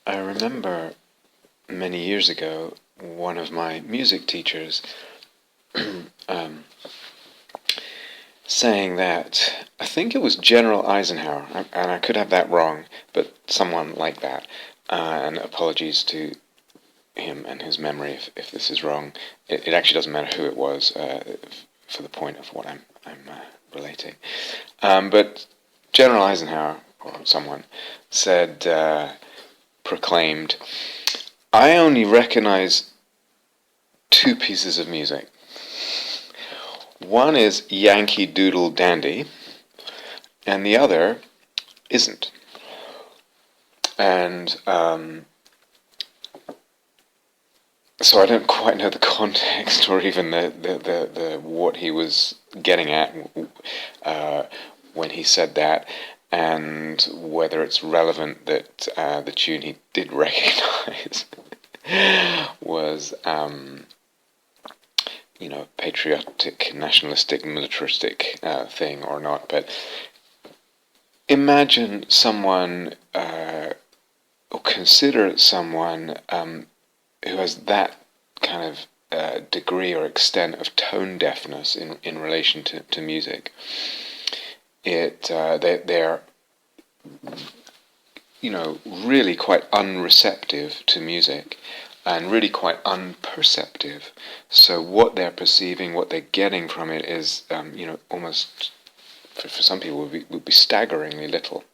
I remember many years ago, one of my music teachers um, saying that, I think it was General Eisenhower, and I could have that wrong, but someone like that, and apologies to him and his memory if this is wrong. It actually doesn't matter who it was for the point of what I'm relating. But General Eisenhower, or someone, said, proclaimed, I only recognize two pieces of music. One is Yankee Doodle Dandy, and the other isn't. And so I don't quite know the context or even the what he was getting at when he said that, and whether it's relevant that the tune he did recognize was patriotic, nationalistic, militaristic thing or not. But imagine someone, or consider someone who has that kind of degree or extent of tone deafness in relation to music. They're really quite unreceptive to music, and really quite unperceptive. So what they're perceiving, what they're getting from it is, almost, for some people, would be staggeringly little.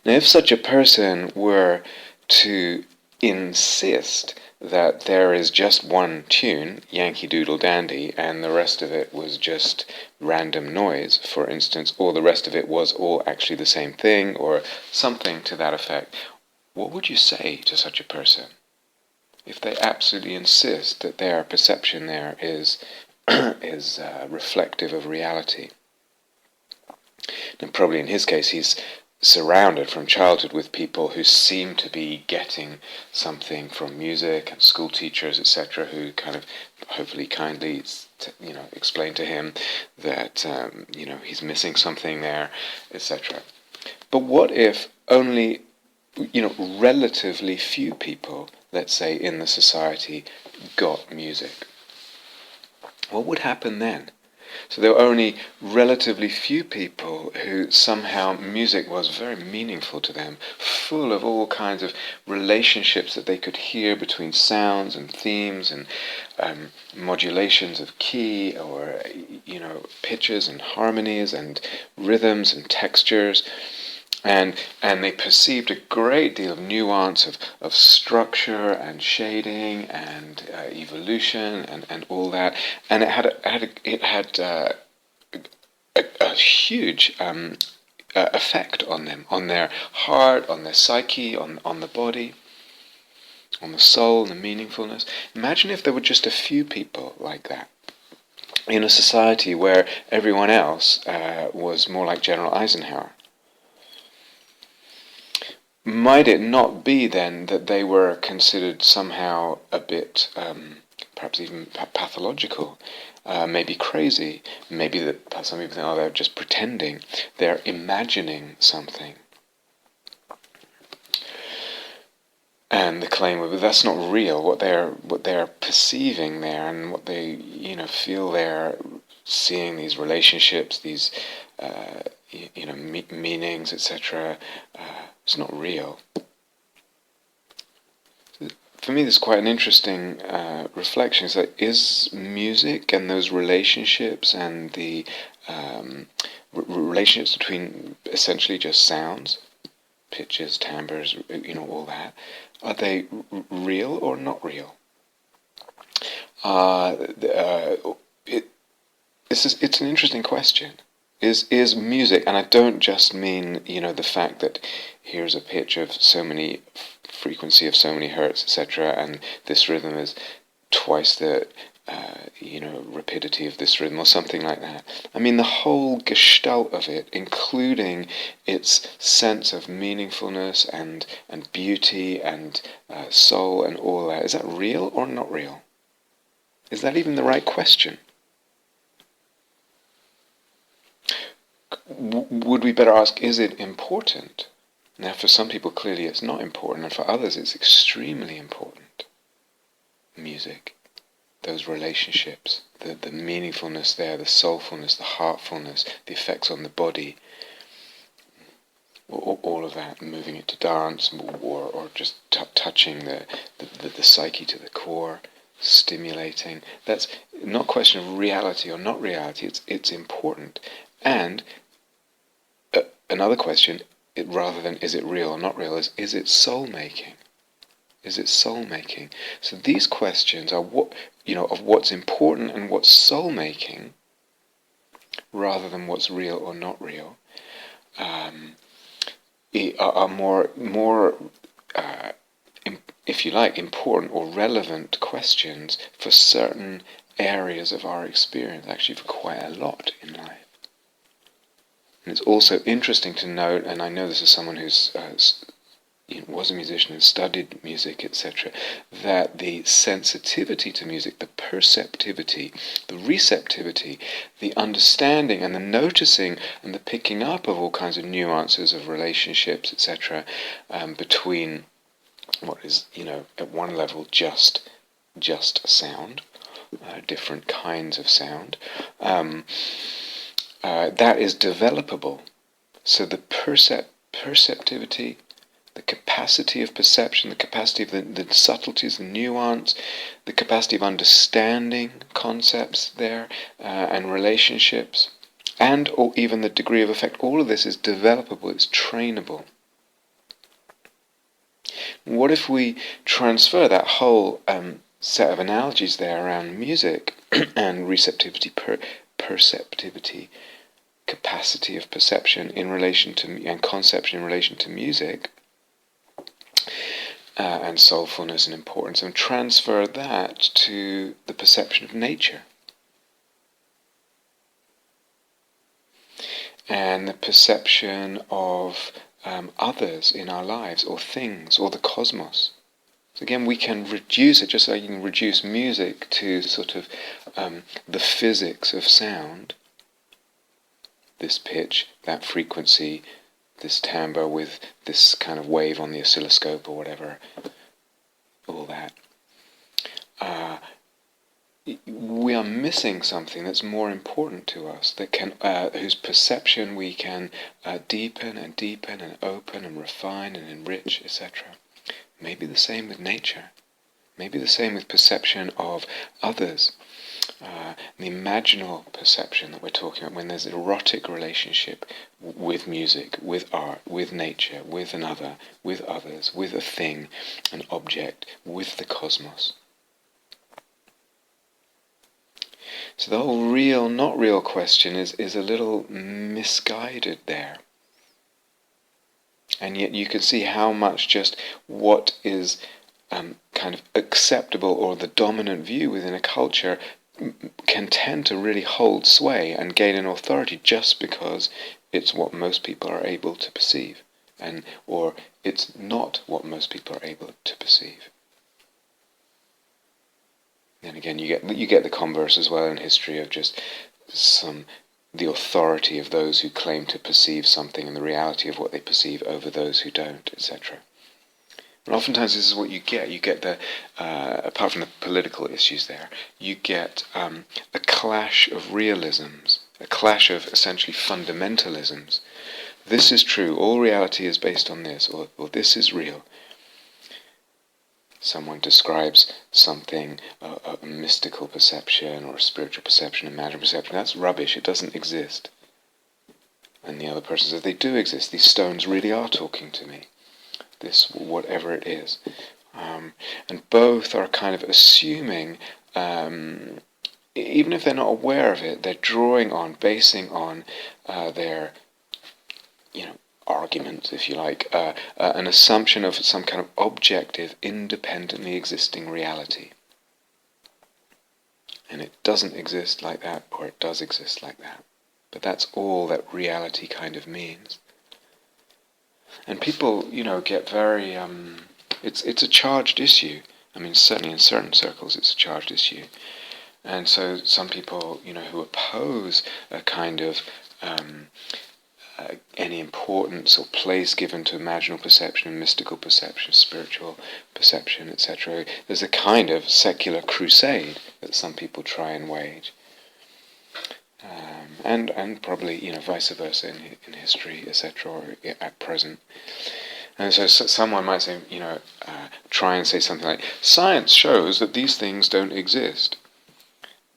Now, if such a person were to insist that there is just one tune, Yankee Doodle Dandy, and the rest of it was just random noise, for instance, or the rest of it was all actually the same thing, or something to that effect, what would you say to such a person if they absolutely insist that their perception there is reflective of reality? And probably in his case he's surrounded from childhood with people who seem to be getting something from music, and school teachers, etc., who kind of hopefully kindly explain to him that he's missing something there, etc. But what if only relatively few people, let's say in the society, got music? What would happen then? So there were only relatively few people who somehow music was very meaningful to them, full of all kinds of relationships that they could hear between sounds and themes and modulations of key, or pitches and harmonies and rhythms and textures. And they perceived a great deal of nuance of structure and shading and evolution and all that, and it had a huge effect on them, on their heart, on their psyche, on the body, on the soul, the meaningfulness. Imagine if there were just a few people like that in a society where everyone else was more like General Eisenhower. Might it not be then that they were considered somehow a bit, perhaps even pathological, maybe crazy, maybe that some people think, oh, they're just pretending, they're imagining something. And the claim would be that's not real. What they're perceiving there, and what they feel they're seeing, these relationships, these meanings, etc. It's not real. For me, this is quite an interesting reflection. Is that is music and those relationships and the relationships between essentially just sounds, pitches, timbres, all that, are they real or not real? It's an interesting question. Is music, and I don't just mean the fact that here's a pitch of so many frequency of so many hertz, etc., and this rhythm is twice the rapidity of this rhythm, or something like that. I mean the whole gestalt of it, including its sense of meaningfulness and beauty and soul and all that. Is that real or not real? Is that even the right question? Would we better ask, is it important? Now, for some people, clearly it's not important, and for others it's extremely important. Music, those relationships, the meaningfulness there, the soulfulness, the heartfulness, the effects on the body, all of that, moving it to dance, or just touching the psyche to the core, stimulating. That's not a question of reality or not reality, it's important. And another question, rather than is it real or not real, is it soul-making? Is it soul-making? So these questions are of what's important and what's soul-making, rather than what's real or not real, are more if you like, important or relevant questions for certain areas of our experience, actually for quite a lot in life. And it's also interesting to note, and I know this is someone who's was a musician and studied music, etc., that the sensitivity to music, the perceptivity, the receptivity, the understanding and the noticing and the picking up of all kinds of nuances of relationships, etc., between what is, at one level just sound, different kinds of sound, that is developable. So the perceptivity, the capacity of perception, the capacity of the subtleties, the nuance, the capacity of understanding concepts there, and relationships, or even the degree of effect, all of this is developable, it's trainable. What if we transfer that whole set of analogies there around music and receptivity, perceptivity, capacity of perception in relation to, and conception in relation to music, and soulfulness and importance, and transfer that to the perception of nature and the perception of others in our lives, or things, or the cosmos. So again, we can reduce it, just like you can reduce music to sort of the physics of sound, this pitch, that frequency, this timbre with this kind of wave on the oscilloscope or whatever, all that. We are missing something that's more important to us, that can, whose perception we can deepen and deepen and open and refine and enrich, etc. Maybe the same with nature. Maybe the same with perception of others. The imaginal perception that we're talking about, when there's an erotic relationship with music, with art, with nature, with another, with others, with a thing, an object, with the cosmos. So the whole real, not real question is a little misguided there. And yet you can see how much just what is kind of acceptable or the dominant view within a culture can tend to really hold sway and gain an authority just because it's what most people are able to perceive, or it's not what most people are able to perceive. And again, you get the converse as well in history of just the authority of those who claim to perceive something and the reality of what they perceive over those who don't, etc. And oftentimes this is what you get. You get apart from the political issues there, you get a clash of realisms, a clash of essentially fundamentalisms. This is true, all reality is based on this, or this is real. Someone describes something, a mystical perception or a spiritual perception, a magic perception, that's rubbish, it doesn't exist. And the other person says, they do exist, these stones really are talking to me. This, whatever it is. And both are kind of assuming, even if they're not aware of it, they're drawing on, basing on their, argument, if you like, an assumption of some kind of objective, independently existing reality. And it doesn't exist like that, or it does exist like that. But that's all that reality kind of means. And people, get very, it's a charged issue. I mean, certainly in certain circles it's a charged issue. And so some people, who oppose a kind of any importance or place given to imaginal perception, mystical perception, spiritual perception, etc. There's a kind of secular crusade that some people try and wage, and probably vice versa in history, etc. or at present. And so someone might say, try and say something like, science shows that these things don't exist.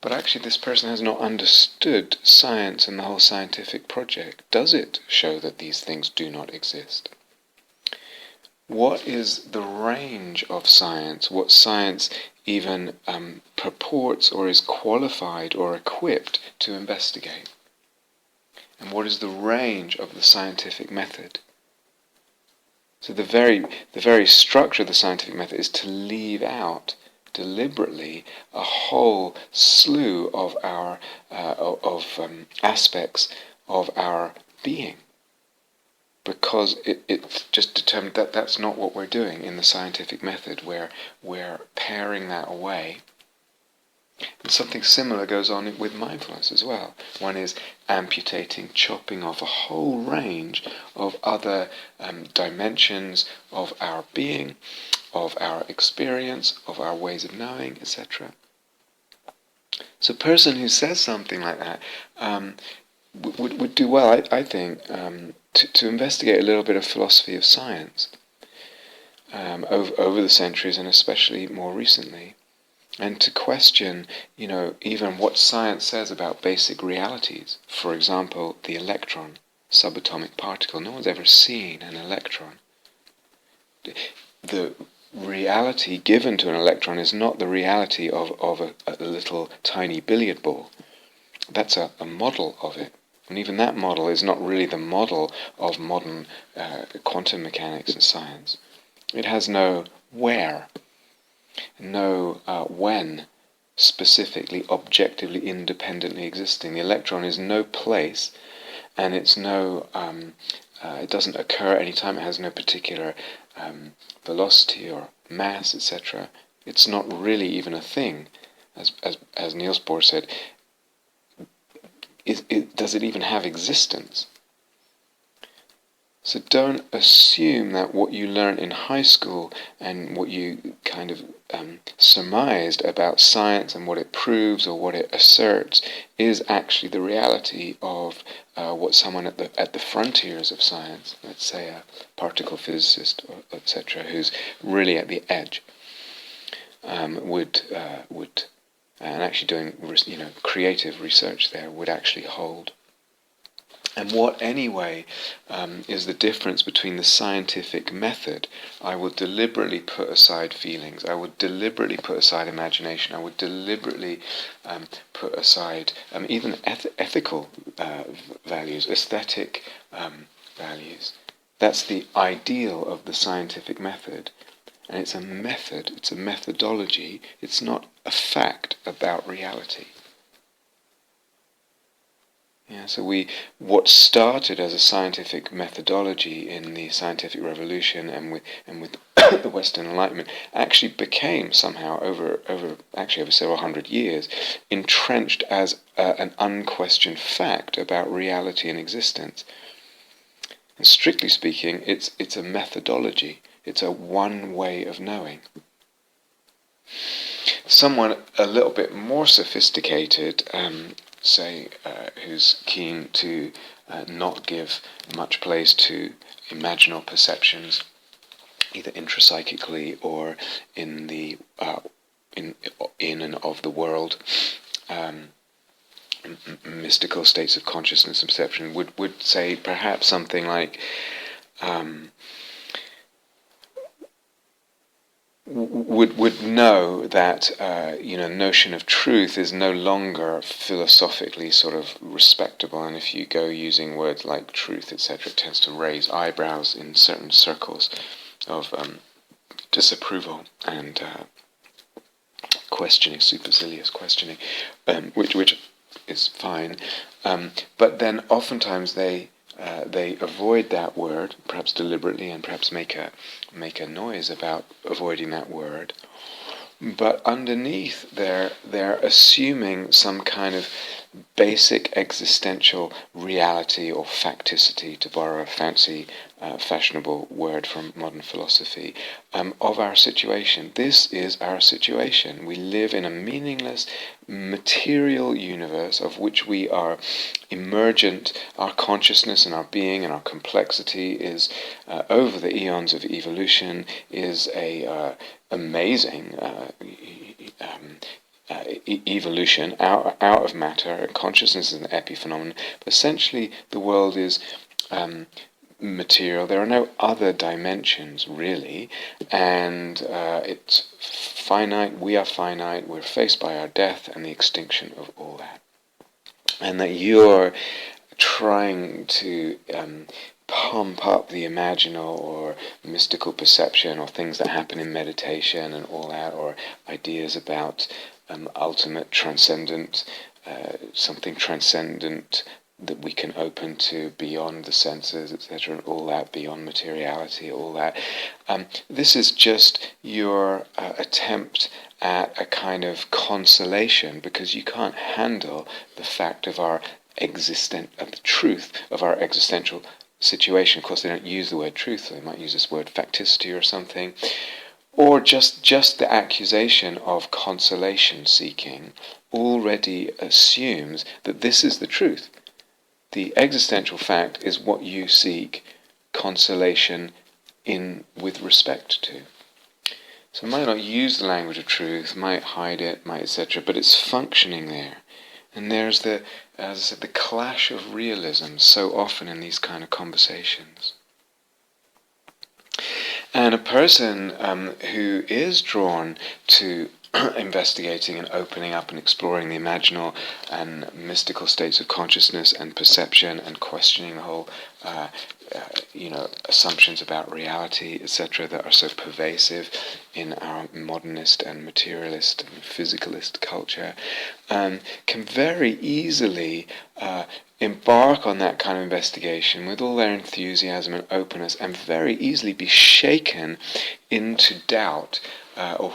But actually this person has not understood science and the whole scientific project. Does it show that these things do not exist? What is the range of science? What science even purports or is qualified or equipped to investigate? And what is the range of the scientific method? So the very structure of the scientific method is to leave out deliberately a whole slew of our aspects of our being, because it's just determined that that's not what we're doing in the scientific method. We're paring that away. And something similar goes on with mindfulness as well. One is amputating, chopping off a whole range of other dimensions of our being, of our experience, of our ways of knowing, etc. So a person who says something like that would do well, I think, to investigate a little bit of philosophy of science over the centuries, and especially more recently. And to question, even what science says about basic realities. For example, the electron, subatomic particle. No one's ever seen an electron. The reality given to an electron is not the reality of a little tiny billiard ball. That's a model of it. And even that model is not really the model of modern quantum mechanics and science. It has no where, no when, specifically, objectively, independently existing. The electron is no place, and it's no. It doesn't occur at any time. It has no particular velocity or mass, etc. It's not really even a thing, as Niels Bohr said. Does it even have existence? So don't assume that what you learn in high school and what you kind of surmised about science and what it proves or what it asserts is actually the reality of what someone at the frontiers of science, let's say a particle physicist, etc., who's really at the edge, would and actually doing creative research there would actually hold. And what, anyway, is the difference between the scientific method? I would deliberately put aside feelings. I would deliberately put aside imagination. I would deliberately put aside even ethical values, aesthetic values. That's the ideal of the scientific method. And it's a method, it's a methodology. It's not a fact about reality. Yeah, so what started as a scientific methodology in the scientific revolution and with the Western Enlightenment actually became somehow over several hundred years entrenched as an unquestioned fact about reality and existence. And strictly speaking, it's a methodology. It's a one way of knowing. Someone a little bit more sophisticated, say, who's keen to not give much place to imaginal perceptions, either intrapsychically or in the in and of the world, mystical states of consciousness and perception, would say perhaps something like. Would know that notion of truth is no longer philosophically sort of respectable, and if you go using words like truth, etc., it tends to raise eyebrows in certain circles of disapproval and questioning, supercilious questioning, which is fine, but then oftentimes they avoid that word, perhaps deliberately, and perhaps make a noise about avoiding that word. But underneath, they're assuming some kind of basic existential reality or facticity, to borrow a fancy, fashionable word from modern philosophy, of our situation. This is our situation. We live in a meaningless material universe of which we are emergent. Our consciousness and our being and our complexity is, over the eons of evolution, is a amazing evolution out of matter. Consciousness is an epiphenomenon, but essentially the world is material. There are no other dimensions really, and it's finite. We are finite. We're faced by our death and the extinction of all that, and that you're trying to pump up the imaginal or mystical perception, or things that happen in meditation and all that, or ideas about ultimate transcendent, something transcendent that we can open to beyond the senses, etc., and all that, beyond materiality, all that. This is just your attempt at a kind of consolation, because you can't handle the fact of our the truth of our existential situation. Of course, they don't use the word truth, so they might use this word facticity or something. Or just the accusation of consolation seeking already assumes that this is the truth. The existential fact is what you seek consolation in with respect to. So it might not use the language of truth, might hide it, might etc., but it's functioning there. And there's as I said, the clash of realism so often in these kind of conversations. And a person who is drawn to investigating and opening up and exploring the imaginal and mystical states of consciousness and perception, and questioning the whole assumptions about reality, etc., that are so pervasive in our modernist and materialist and physicalist culture, can very easily embark on that kind of investigation with all their enthusiasm and openness, and very easily be shaken into doubt, or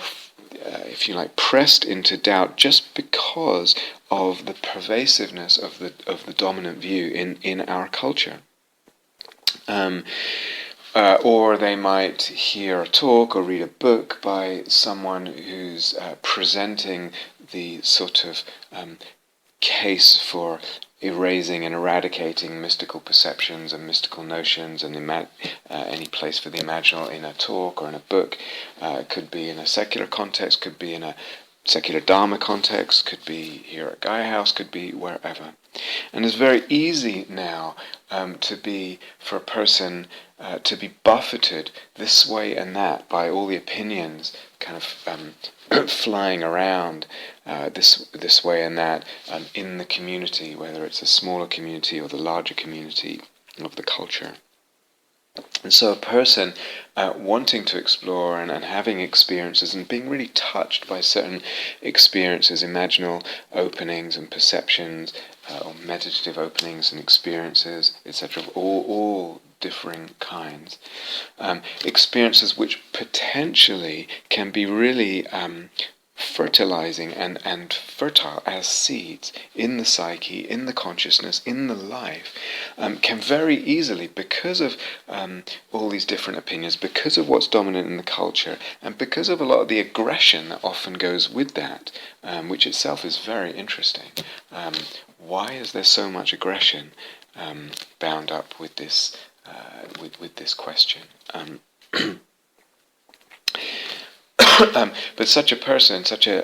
if you like, pressed into doubt, just because of the pervasiveness of the dominant view in our culture. Or they might hear a talk or read a book by someone who's presenting the sort of case for erasing and eradicating mystical perceptions and mystical notions, and any place for the imaginal in a talk or in a book. Could be in a secular context, could be in a secular Dharma context, could be here at Gaia House, could be wherever. And it's very easy now for a person to be buffeted this way and that by all the opinions kind of flying around this way and that in the community, whether it's a smaller community or the larger community of the culture. And so a person wanting to explore and having experiences and being really touched by certain experiences, imaginal openings and perceptions, or meditative openings and experiences, etc., of all differing kinds, experiences which potentially can be really fertilizing and fertile as seeds in the psyche, in the consciousness, in the life, can very easily, because of all these different opinions, because of what's dominant in the culture, and because of a lot of the aggression that often goes with that, which itself is very interesting. Why is there so much aggression bound up with this with this question? But such a person, such a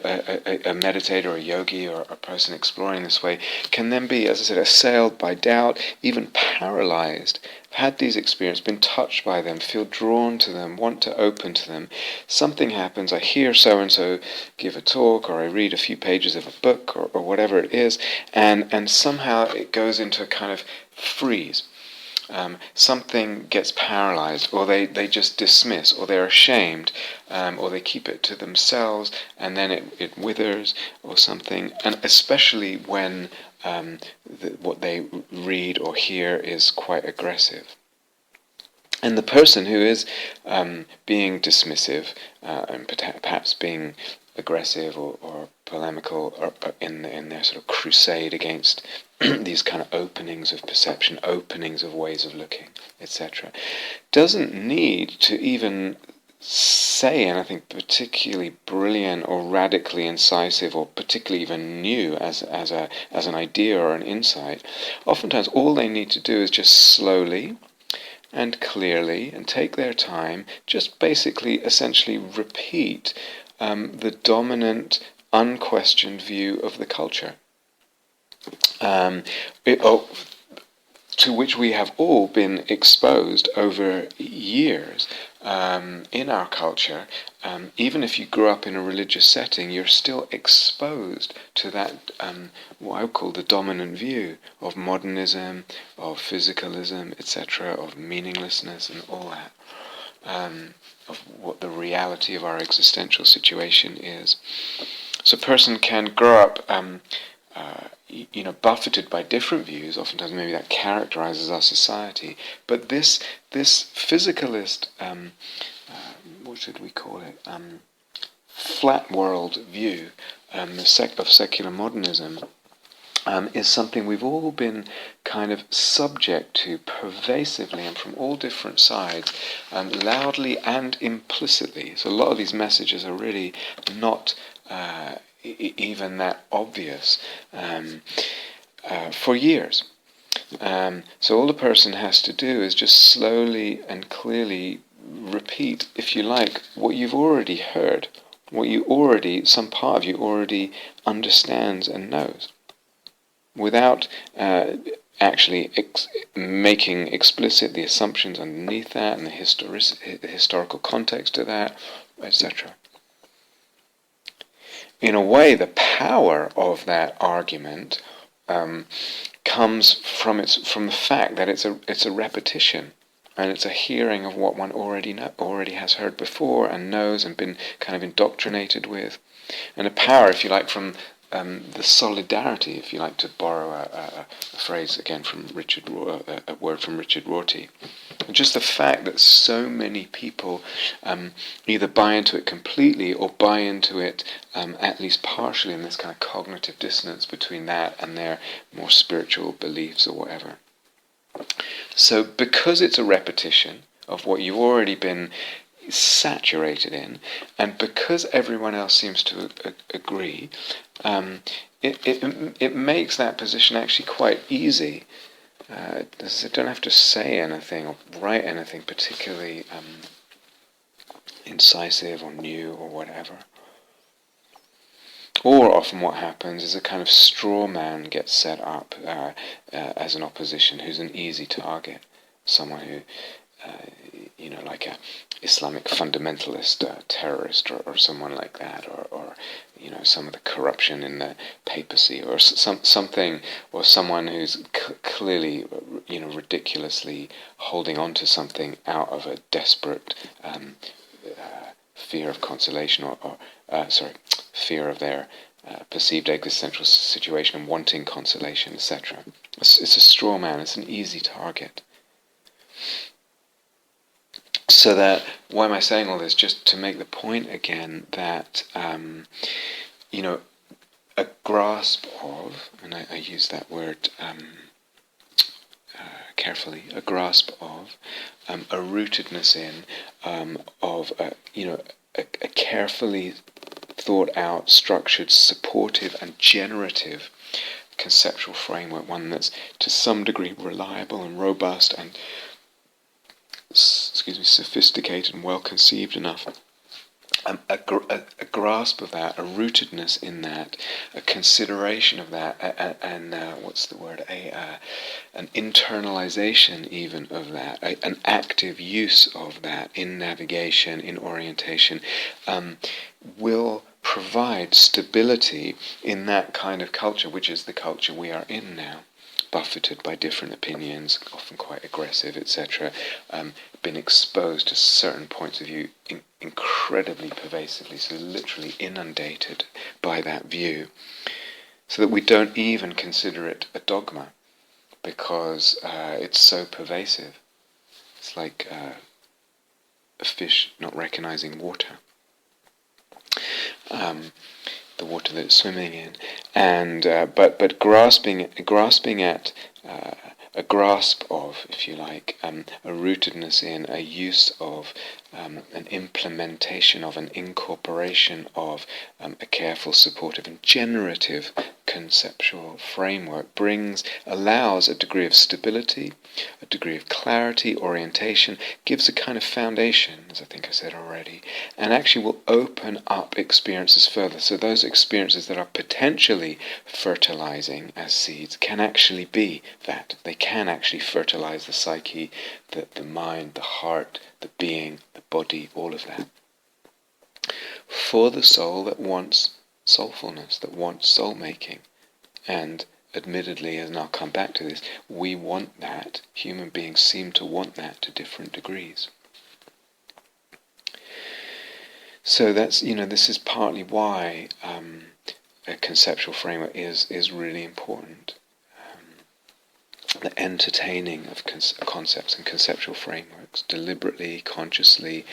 meditator or a yogi or a person exploring this way, can then be, as I said, assailed by doubt, even paralyzed, had these experiences, been touched by them, feel drawn to them, want to open to them. Something happens, I hear so-and-so give a talk, or I read a few pages of a book, or whatever it is, and somehow it goes into a kind of freeze. Something gets paralyzed, or they just dismiss, or they're ashamed, or they keep it to themselves, and then it withers or something. And especially when what they read or hear is quite aggressive. And the person who is being dismissive and perhaps being aggressive or polemical, or in their sort of crusade against these kind of openings of perception, openings of ways of looking, etc., doesn't need to even say anything particularly brilliant or radically incisive or particularly even new as an idea or an insight. Oftentimes all they need to do is just slowly and clearly and take their time, just basically essentially repeat the dominant unquestioned view of the culture, to which we have all been exposed over years in our culture. Even if you grew up in a religious setting, you're still exposed to that, what I would call the dominant view of modernism, of physicalism, etc., of meaninglessness and all that, of what the reality of our existential situation is. So a person can grow up buffeted by different views. Oftentimes maybe that characterizes our society. But this physicalist, what should we call it, flat world view of secular modernism is something we've all been kind of subject to pervasively and from all different sides, loudly and implicitly. So a lot of these messages are really not even that obvious for years. So all the person has to do is just slowly and clearly repeat, if you like, what you've already heard, some part of you already understands and knows, without actually making explicit the assumptions underneath that and the historical context of that, etc. In a way, the power of that argument comes from the fact that it's a repetition, and it's a hearing of what one already has heard before and knows and been kind of indoctrinated with, and a power, if you like, from the solidarity, if you like to borrow a phrase again from a word from Richard Rorty. Just the fact that so many people either buy into it completely or buy into it at least partially, in this kind of cognitive dissonance between that and their more spiritual beliefs or whatever. So because it's a repetition of what you've already been saturated in, and because everyone else seems to agree, it makes that position actually quite easy. I don't have to say anything or write anything particularly incisive or new or whatever. Or often what happens is a kind of straw man gets set up as an opposition who's an easy target. Someone who, like a Islamic fundamentalist terrorist or someone like that, or some of the corruption in the papacy, or something, or someone who's clearly, ridiculously holding on to something out of a desperate fear of consolation, fear of their perceived existential situation and wanting consolation, etc. It's a straw man. It's an easy target. So that, why am I saying all this? Just to make the point again that, a grasp of, and I use that word carefully, a grasp of, a rootedness in, of, a carefully thought out, structured, supportive and generative conceptual framework, one that's to some degree reliable and robust and sophisticated and well conceived enough. A grasp of that, a rootedness in that, a consideration of that, and an internalization even of that, an active use of that in navigation, in orientation, will provide stability in that kind of culture, which is the culture we are in now, buffeted by different opinions, often quite aggressive, etc., been exposed to certain points of view incredibly pervasively, so literally inundated by that view, so that we don't even consider it a dogma, because it's so pervasive. It's like a fish not recognizing water. the water that it's swimming in, and but grasping at a grasp of, if you like, a rootedness in, a use of, an implementation of, an incorporation of a careful, supportive and generative conceptual framework allows a degree of stability, a degree of clarity, orientation, gives a kind of foundation, as I think I said already, and actually will open up experiences further. So those experiences that are potentially fertilizing as seeds can actually be that. They can actually fertilize the psyche, the mind, the heart, the being, the body, all of that. For the soul that wants soulfulness, that wants soul-making, and admittedly, and I'll come back to this, we want that. Human beings seem to want that to different degrees. So that's, this is partly why a conceptual framework is really important. The entertaining of concepts and conceptual frameworks, deliberately, consciously,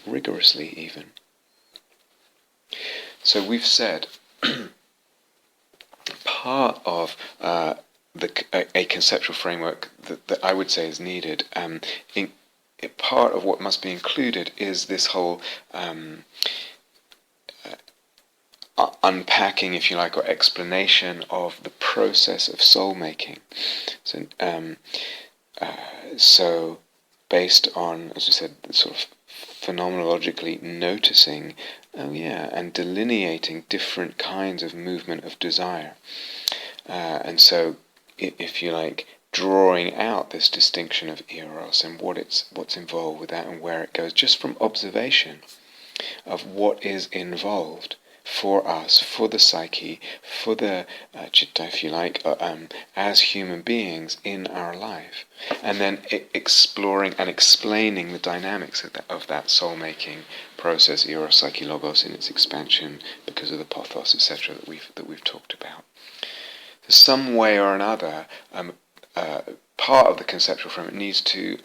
rigorously even. So we've said part of a conceptual framework that I would say is needed, part of what must be included is this whole unpacking, if you like, or explanation of the process of soul-making. So based on, as we said, sort of phenomenologically noticing, and delineating different kinds of movement of desire. And so, if you like, drawing out this distinction of eros and what's involved with that and where it goes, just from observation of what is involved for us, for the psyche, for the citta, if you like, as human beings in our life, and then exploring and explaining the dynamics of that soul-making process, eros, psyche, logos, in its expansion because of the pathos, etc., that we've talked about. So some way or another, part of the conceptual framework needs to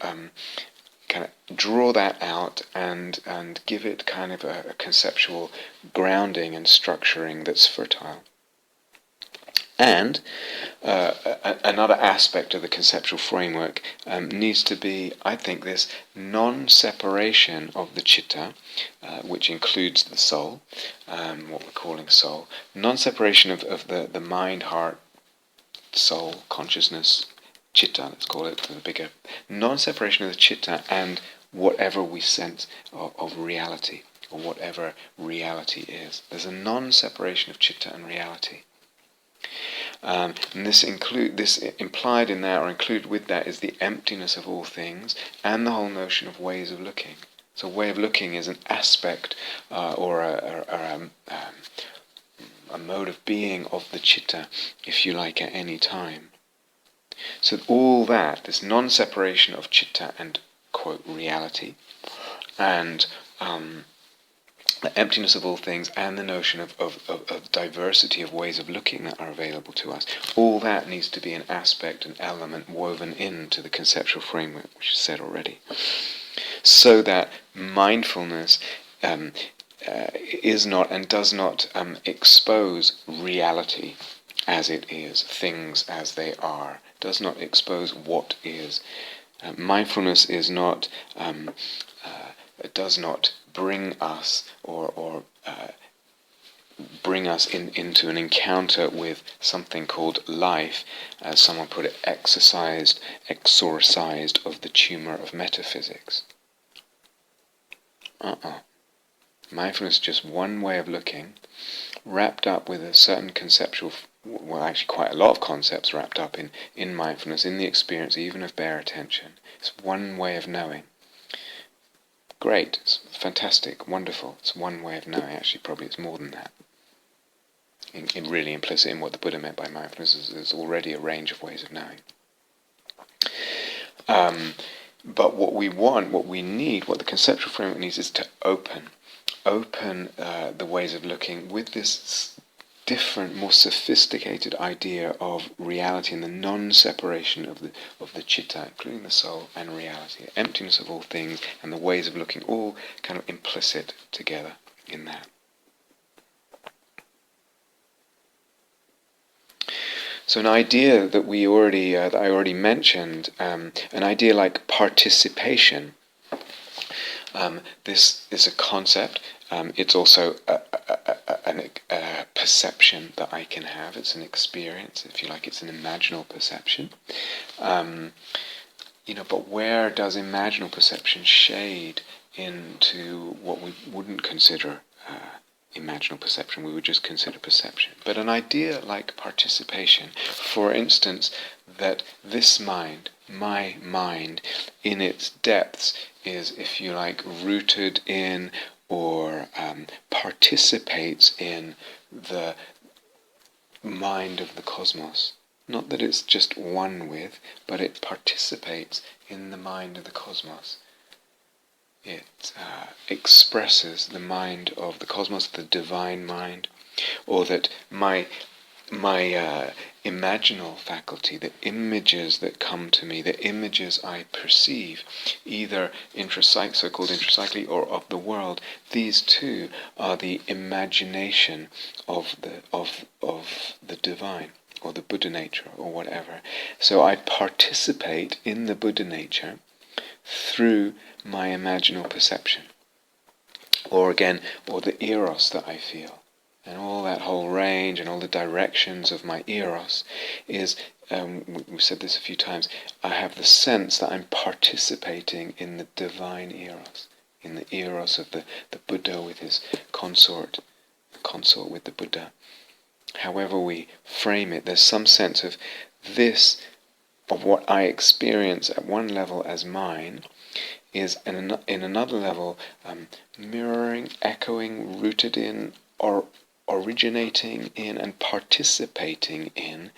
kind of draw that out and give it kind of a conceptual grounding and structuring that's fertile. And another aspect of the conceptual framework needs to be, I think, this non-separation of the citta, which includes the soul, what we're calling soul, non-separation of the mind, heart, soul, consciousness, citta, let's call it, the bigger, non-separation of the citta and whatever we sense of reality, or whatever reality is. There's a non-separation of citta and reality. And this implied in that, or included with that, is the emptiness of all things and the whole notion of ways of looking. So way of looking is an aspect or a mode of being of the citta, if you like, at any time. So all that, this non-separation of citta and, quote, reality, and the emptiness of all things, and the notion of diversity of ways of looking that are available to us, all that needs to be an aspect, an element woven into the conceptual framework, which is said already. So that mindfulness is not and does not expose reality as it is, things as they are, does not expose what is. Mindfulness is not, it does not bring us or bring us into an encounter with something called life, as someone put it, exorcised of the tumour of metaphysics. Mindfulness is just one way of looking, wrapped up with a certain conceptual, well, actually quite a lot of concepts wrapped up in mindfulness, in the experience even of bare attention. It's one way of knowing. Great, it's fantastic, wonderful. It's one way of knowing. Actually, probably it's more than that. In really implicit in what the Buddha meant by mindfulness, there's already a range of ways of knowing. But what we want, what we need, what the conceptual framework needs is to open the ways of looking with this different, more sophisticated idea of reality and the non-separation of the citta, including the soul, and reality, the emptiness of all things, and the ways of looking, all kind of implicit together in that. So an idea that I already mentioned, an idea like participation. This is a concept. It's also a perception that I can have. It's an experience, if you like. It's an imaginal perception. But where does imaginal perception shade into what we wouldn't consider imaginal perception? We would just consider perception. But an idea like participation, for instance, that this mind, my mind, in its depths is, if you like, rooted in or participates in the mind of the cosmos. Not that it's just one with, but it participates in the mind of the cosmos. It expresses the mind of the cosmos, the divine mind, or that my imaginal faculty, the images that come to me, the images I perceive, either so-called intracyclically or of the world, these too are the imagination of the divine, or the Buddha nature, or whatever. So I participate in the Buddha nature through my imaginal perception, or the eros that I feel. And all that whole range and all the directions of my eros is, we've said this a few times, I have the sense that I'm participating in the divine eros, in the eros of the Buddha with his consort with the Buddha. However we frame it, there's some sense of this, of what I experience at one level as mine, is in another level mirroring, echoing, rooted in, or originating in and participating in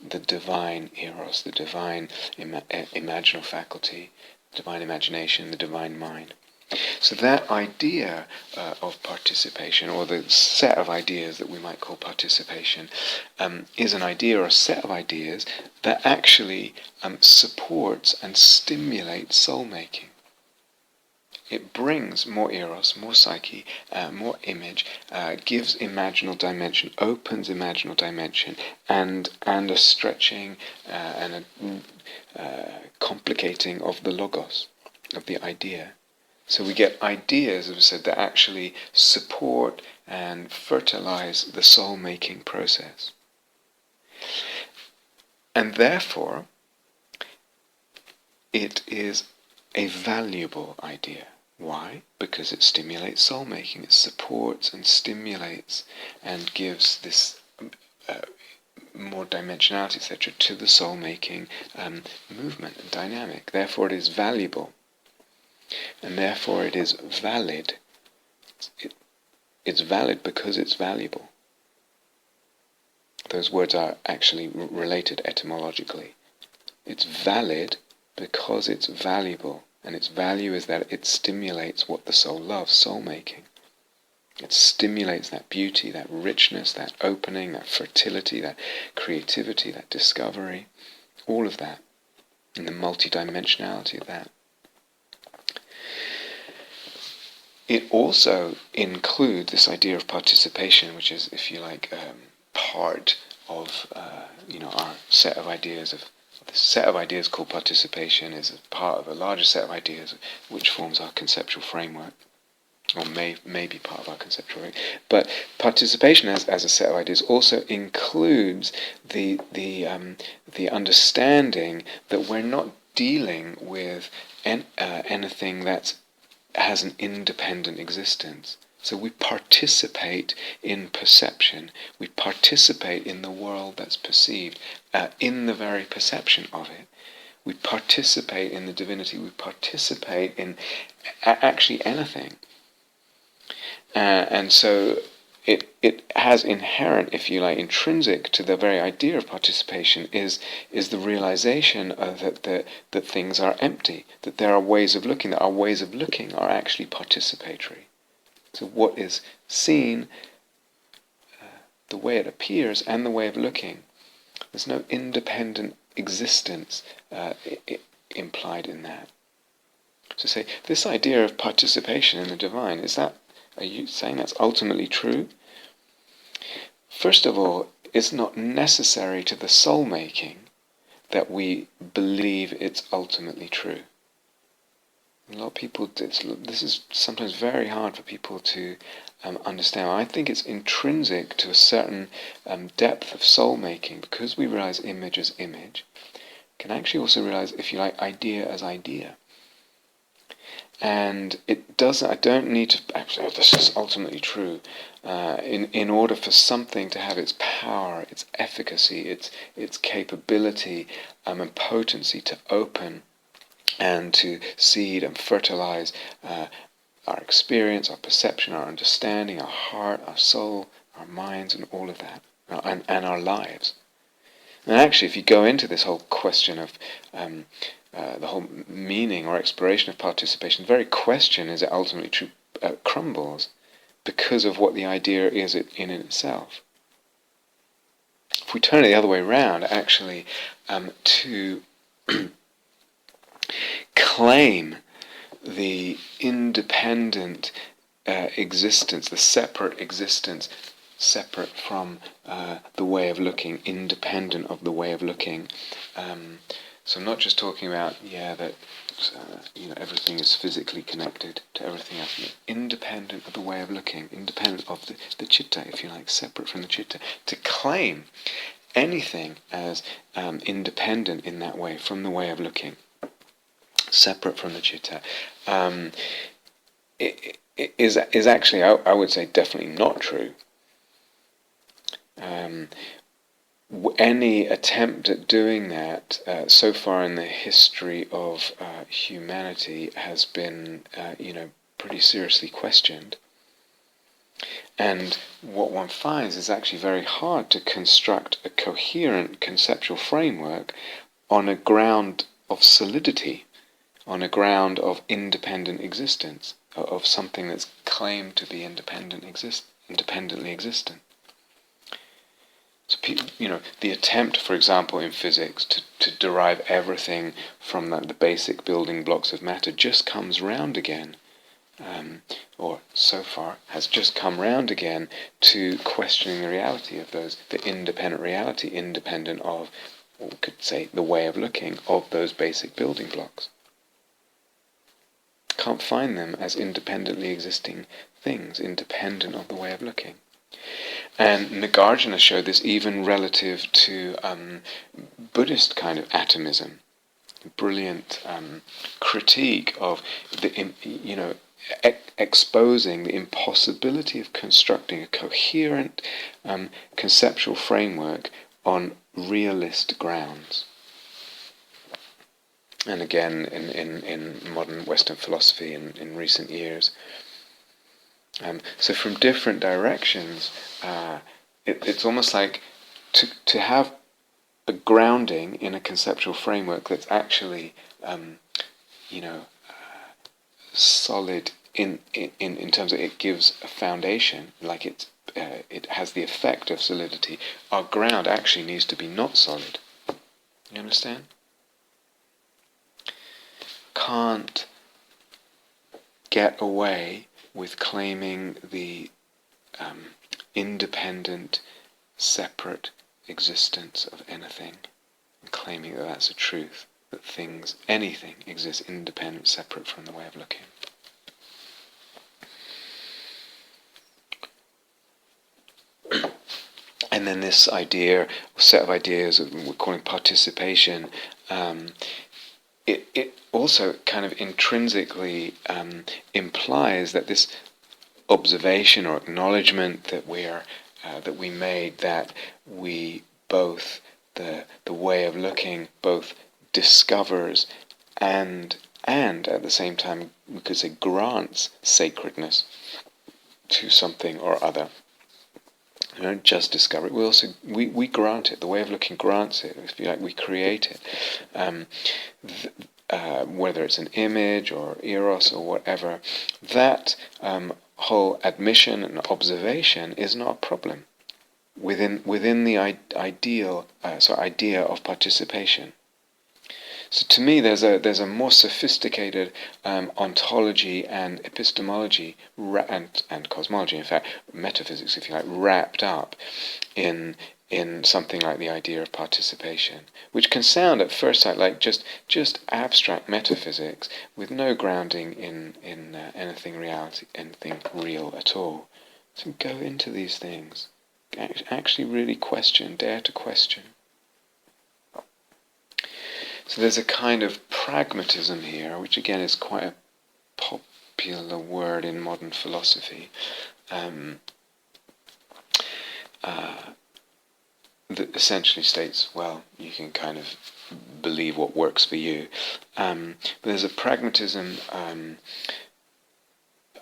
the divine eros, the divine imaginal faculty, divine imagination, the divine mind. So that idea of participation, or the set of ideas that we might call participation, is an idea or a set of ideas that actually supports and stimulates soul-making. It brings more eros, more psyche, more image, gives imaginal dimension, opens imaginal dimension, and a stretching and a complicating of the logos, of the idea. So we get ideas, as I said, that actually support and fertilize the soul-making process. And therefore, it is a valuable idea. Why? Because it stimulates soul-making. It supports and stimulates and gives this more dimensionality, etc., to the soul-making movement and dynamic. Therefore, it is valuable. And therefore, it is valid. It's valid because it's valuable. Those words are actually related etymologically. It's valid because it's valuable. And its value is that it stimulates what the soul loves, soul-making. It stimulates that beauty, that richness, that opening, that fertility, that creativity, that discovery, all of that, and the multidimensionality of that. It also includes this idea of participation, which is, if you like, part of our set of ideas of. This set of ideas called participation is a part of a larger set of ideas which forms our conceptual framework, or may be part of our conceptual framework. But participation as a set of ideas also includes the understanding that we're not dealing with anything that has an independent existence. So we participate in perception. We participate in the world that's perceived, in the very perception of it. We participate in the divinity. We participate in actually anything. And so it has inherent, if you like, intrinsic to the very idea of participation is the realization of that things are empty, that there are ways of looking, that our ways of looking are actually participatory. So what is seen, the way it appears, and the way of looking, there's no independent existence implied in that. So say, this idea of participation in the divine, are you saying that's ultimately true? First of all, it's not necessary to the soul-making that we believe it's ultimately true. A lot of people, this is sometimes very hard for people to understand. I think it's intrinsic to a certain depth of soul-making, because we realize image as image, can actually also realize, if you like, idea as idea. And it doesn't, I don't need to, actually, this is ultimately true, in order for something to have its power, its efficacy, its capability and potency to open and to seed and fertilize our experience, our perception, our understanding, our heart, our soul, our minds, and all of that, and our lives. And actually, if you go into this whole question of the whole meaning or exploration of participation, the very question, is it ultimately true, crumbles because of what the idea is in itself. If we turn it the other way around, actually, to claim the independent existence, the separate existence, separate from the way of looking, independent of the way of looking. So I'm not just talking about, that everything is physically connected to everything else, independent of the way of looking, independent of the citta, if you like, separate from the citta. To claim anything as independent in that way from the way of looking, separate from the citta, is actually, I would say, definitely not true. Any attempt at doing that so far in the history of humanity has been, pretty seriously questioned. And what one finds is actually very hard to construct a coherent conceptual framework on a ground of solidity, on a ground of independent existence, of something that's claimed to be independently existent. So, the attempt, for example, in physics to derive everything from the basic building blocks of matter just comes round again, or so far has just come round again to questioning the reality of those, the independent reality, independent of, or we could say, the way of looking of those basic building blocks. Can't find them as independently existing things, independent of the way of looking. And Nagarjuna showed this even relative to Buddhist kind of atomism. Brilliant critique of the, exposing the impossibility of constructing a coherent conceptual framework on realist grounds. And again, in modern Western philosophy in recent years. So from different directions, it's almost like to have a grounding in a conceptual framework that's actually, solid in terms of it gives a foundation, like it has the effect of solidity. Our ground actually needs to be not solid. You understand? Can't get away with claiming the independent, separate existence of anything, and claiming that that's a truth, that anything exists independent, separate from the way of looking. And then this idea, set of ideas of we're calling participation, it also kind of intrinsically implies that this observation or acknowledgement that we made, that we both the way of looking both discovers and at the same time we could say grants sacredness to something or other. We don't just discover it, we grant it. The way of looking grants it, if you like, we create it. Whether it's an image or eros or whatever, that whole admission and observation is not a problem within the idea of participation. So to me, there's a more sophisticated ontology and epistemology and cosmology, in fact, metaphysics, if you like, wrapped up in in something like the idea of participation, which can sound at first sight like just abstract metaphysics with no grounding in anything real at all. So go into these things, actually really question, dare to question. So there's a kind of pragmatism here, which again is quite a popular word in modern philosophy. That essentially states, well, you can kind of believe what works for you. But there's a pragmatism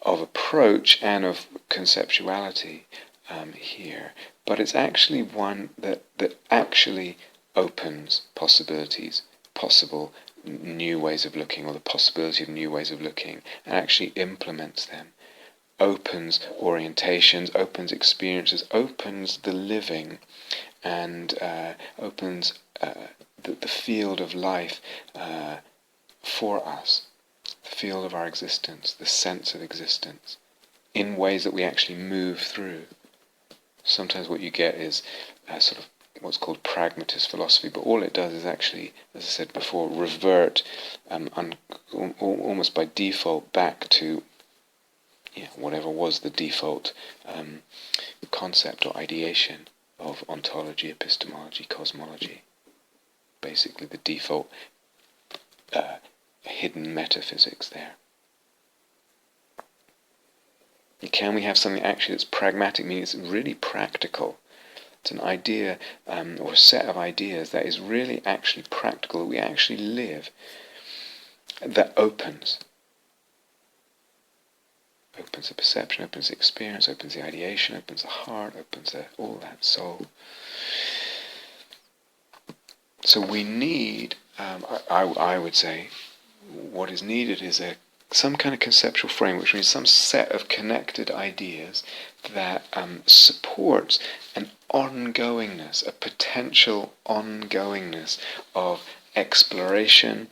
of approach and of conceptuality here. But it's actually one that actually opens possibilities, possible new ways of looking, or the possibility of new ways of looking, and actually implements them. Opens orientations, opens experiences, opens the living, and opens the field of life for us, the field of our existence, the sense of existence, in ways that we actually move through. Sometimes what you get is sort of what's called pragmatist philosophy, but all it does is actually, as I said before, revert almost by default back to whatever was the default concept or ideation of ontology, epistemology, cosmology. Basically the default hidden metaphysics there. Can we have something actually that's pragmatic, meaning it's really practical? It's an idea or a set of ideas that is really actually practical, that we actually live, that opens the perception, opens the experience, opens the ideation, opens the heart, opens all that soul. So we need, I would say, what is needed is some kind of conceptual frame, which means some set of connected ideas that supports an ongoingness, a potential ongoingness of exploration,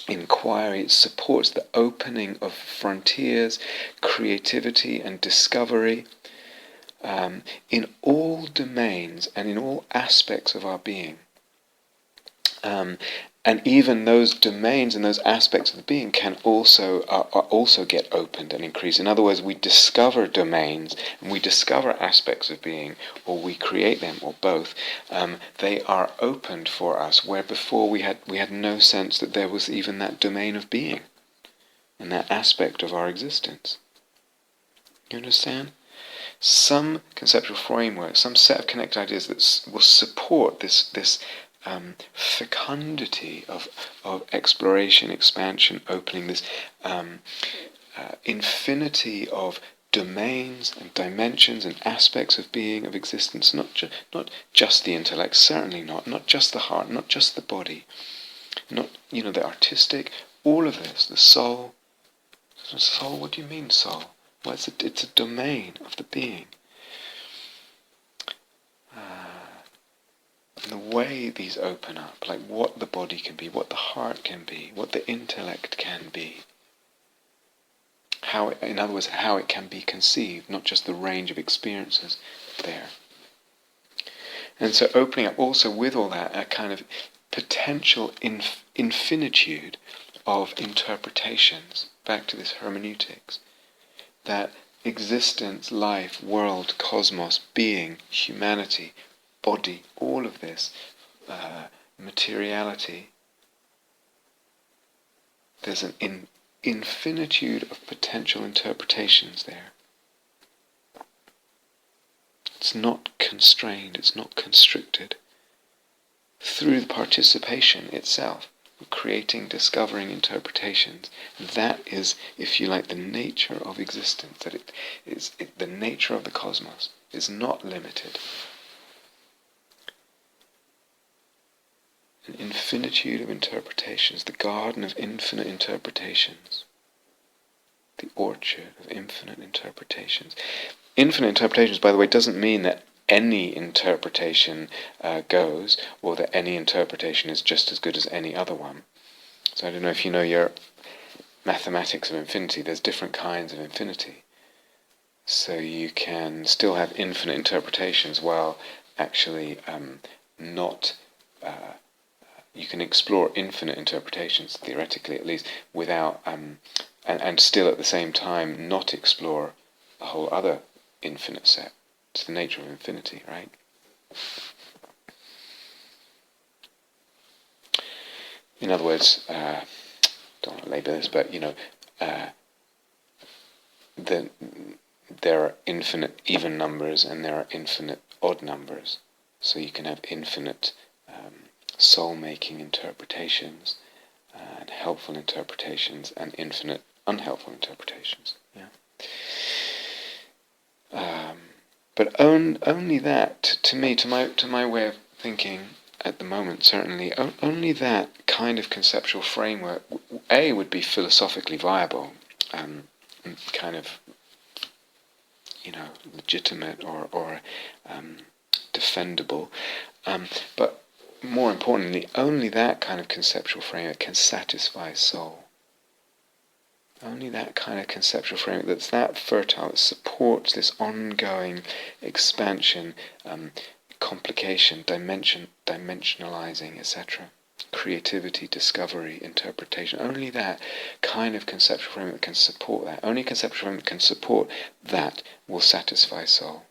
inquiry. It supports the opening of frontiers, creativity and discovery in all domains and in all aspects of our being. And even those domains and those aspects of the being can also get opened and increased. In other words, we discover domains and we discover aspects of being, or we create them, or both. They are opened for us, where before we had no sense that there was even that domain of being and that aspect of our existence. You understand? Some conceptual framework, some set of connected ideas that will support this fecundity of exploration, expansion, opening, this infinity of domains and dimensions and aspects of being, of existence, not just the intellect, certainly not just the heart, not just the body, not the artistic, all of this, the soul. Soul, what do you mean soul? Well, it's a domain of the being. And the way these open up, like what the body can be, what the heart can be, what the intellect can be. In other words, how it can be conceived, not just the range of experiences there. And so opening up also with all that a kind of potential infinitude of interpretations, back to this hermeneutics, that existence, life, world, cosmos, being, humanity, body, all of this, materiality, there's an infinitude of potential interpretations there. It's not constrained, it's not constricted. Through the participation itself, creating, discovering interpretations, that is, if you like, the nature of existence, that the nature of the cosmos is not limited. An infinitude of interpretations, the garden of infinite interpretations, the orchard of infinite interpretations. Infinite interpretations, by the way, doesn't mean that any interpretation goes, or that any interpretation is just as good as any other one. So I don't know if you know your mathematics of infinity, there's different kinds of infinity. So you can still have infinite interpretations while actually not. You can explore infinite interpretations, theoretically at least, without and still at the same time not explore a whole other infinite set. It's the nature of infinity, right? In other words, don't want to labour this, but there are infinite even numbers and there are infinite odd numbers. So you can have infinite soul-making interpretations and helpful interpretations and infinite unhelpful interpretations. Yeah. But only that, to me, to my way of thinking at the moment, certainly, only that kind of conceptual framework, would be philosophically viable, kind of, legitimate or defendable, but more importantly, only that kind of conceptual framework can satisfy soul. Only that kind of conceptual framework that's that fertile, that supports this ongoing expansion, complication, dimensionalizing, etc. Creativity, discovery, interpretation. Only that kind of conceptual framework can support that. Only conceptual framework can support that will satisfy soul.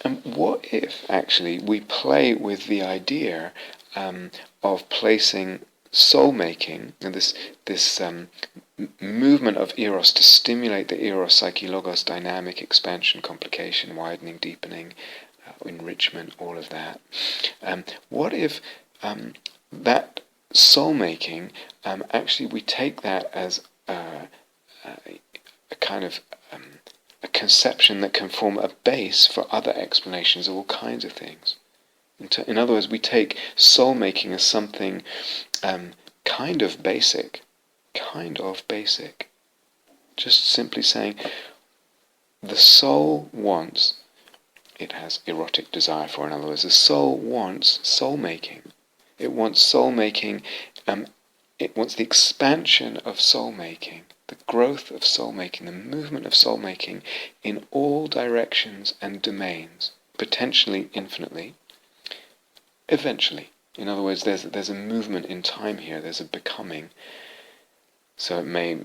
And what if, actually, we play with the idea of placing soul-making, and this movement of Eros to stimulate the Eros Psyche-Logos dynamic, expansion, complication, widening, deepening, enrichment, all of that. What if that soul-making, actually we take that as a kind of a conception that can form a base for other explanations of all kinds of things. In other words, we take soul-making as something kind of basic. Just simply saying, the soul wants, it has erotic desire for, in other words, the soul wants soul-making. It wants soul-making, it wants the expansion of soul-making, the growth of soul-making, the movement of soul-making in all directions and domains, potentially infinitely, eventually. In other words, there's a movement in time here, there's a becoming. So it may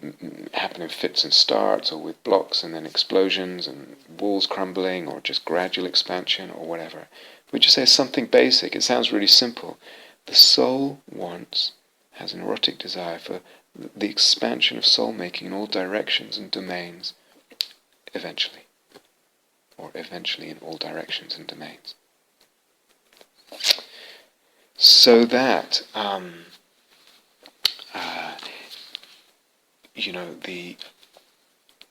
happen in fits and starts, or with blocks and then explosions and walls crumbling, or just gradual expansion, or whatever. We just say something basic. It sounds really simple. The soul has an erotic desire for the expansion of soul-making in all directions and domains, eventually. Or eventually in all directions and domains. So that, the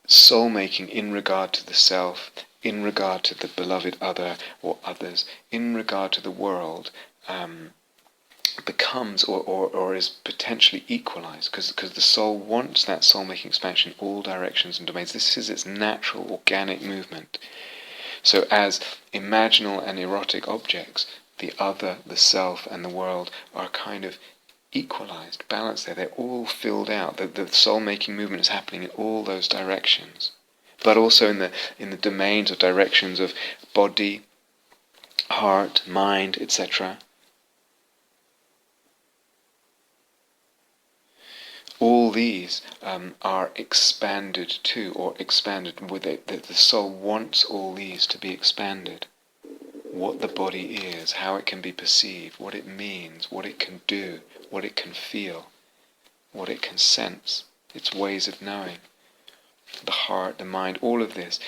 soul-making in regard to the self, in regard to the beloved other or others, in regard to the world, becomes or is potentially equalized, because the soul wants that soul-making expansion in all directions and domains. This is its natural, organic movement. So as imaginal and erotic objects, the other, the self, and the world are kind of equalized, balanced there. They're all filled out. The soul-making movement is happening in all those directions, but also in the domains or directions of body, heart, mind, etc. All these are expanded too, or expanded with it. The soul wants all these to be expanded. What the body is, how it can be perceived, what it means, what it can do, what it can feel, what it can sense, its ways of knowing, the heart, the mind, all of this.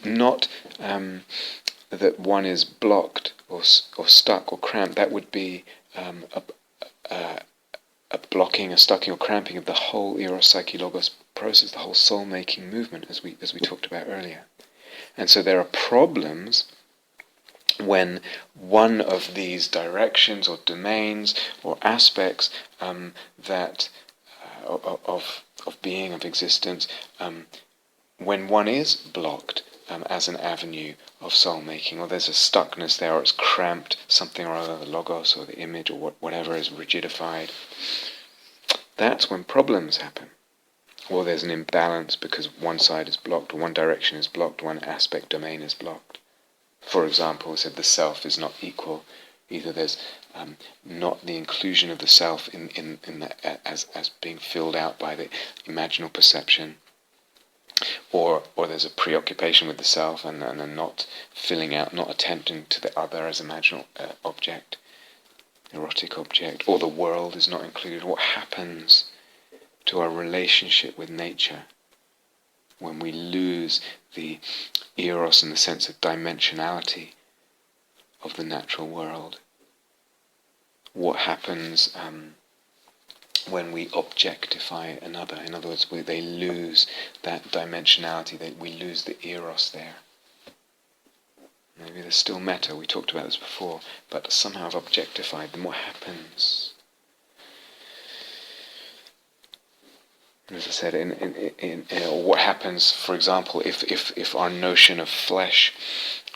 Not that one is blocked or stuck or cramped. That would be a blocking, a stucking or cramping of the whole Eros Psyche Logos process, the whole soul-making movement, as we talked about earlier. And so there are problems when one of these directions or domains or aspects that of being, of existence, when one is blocked as an avenue of soul-making, or there's a stuckness there, or it's cramped, something or other, the logos or the image or whatever is rigidified, that's when problems happen. or there's an imbalance because one side is blocked, or one direction is blocked, one aspect domain is blocked. For example, we said the self is not equal. Either there's not the inclusion of the self in the, as being filled out by the imaginal perception, or there's a preoccupation with the self and not filling out, not attending to the other as imaginal object, erotic object, or the world is not included. What happens to our relationship with nature when we lose the eros and the sense of dimensionality of the natural world? What happens when we objectify another? In other words, they lose that dimensionality, we lose the eros there. Maybe there's still metta, we talked about this before, but somehow I've objectified them. What happens? As I said, in what happens, for example, if our notion of flesh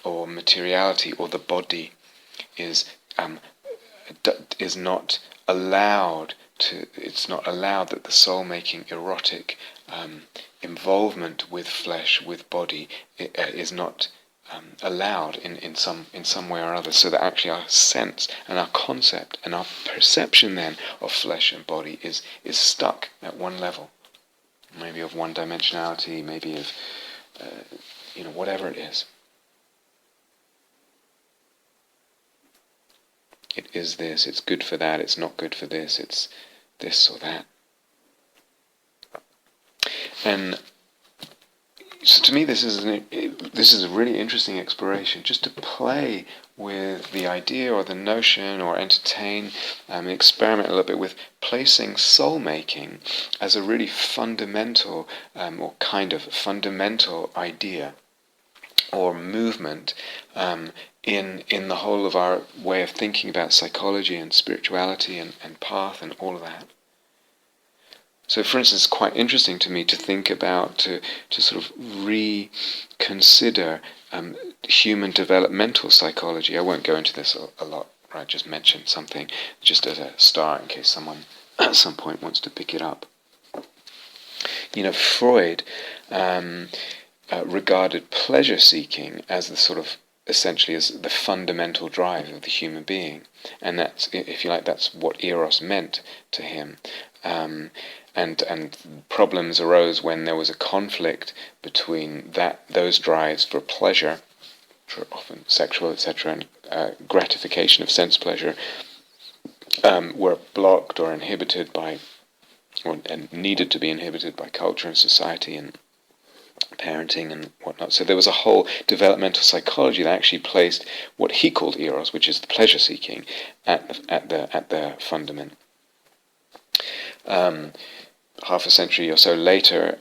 or materiality or the body is not allowed to, it's not allowed that the soul-making erotic involvement with flesh, with body, is not allowed in some way or other, so that actually our sense and our concept and our perception then of flesh and body is stuck at one level. Maybe of one dimensionality, maybe of, whatever it is. It is this, it's good for that, it's not good for this, it's this or that. And so to me this is a really interesting exploration, just to play with the idea or the notion or entertain, experiment a little bit with placing soul-making as a really fundamental or kind of fundamental idea or movement in the whole of our way of thinking about psychology and spirituality and path and all of that. So, for instance, it's quite interesting to me to think about, to sort of reconsider human developmental psychology. I won't go into this a lot, right? Just mention something just as a start in case someone at some point wants to pick it up. Freud regarded pleasure-seeking as the sort of, essentially as the fundamental drive of the human being. And that's, if you like, that's what Eros meant to him. And problems arose when there was a conflict between those drives for pleasure, for often sexual, etc., and gratification of sense pleasure, were blocked or inhibited by, and needed to be inhibited by culture and society and parenting and whatnot. So there was a whole developmental psychology that actually placed what he called Eros, which is the pleasure-seeking, at the fundament. Half a century or so later,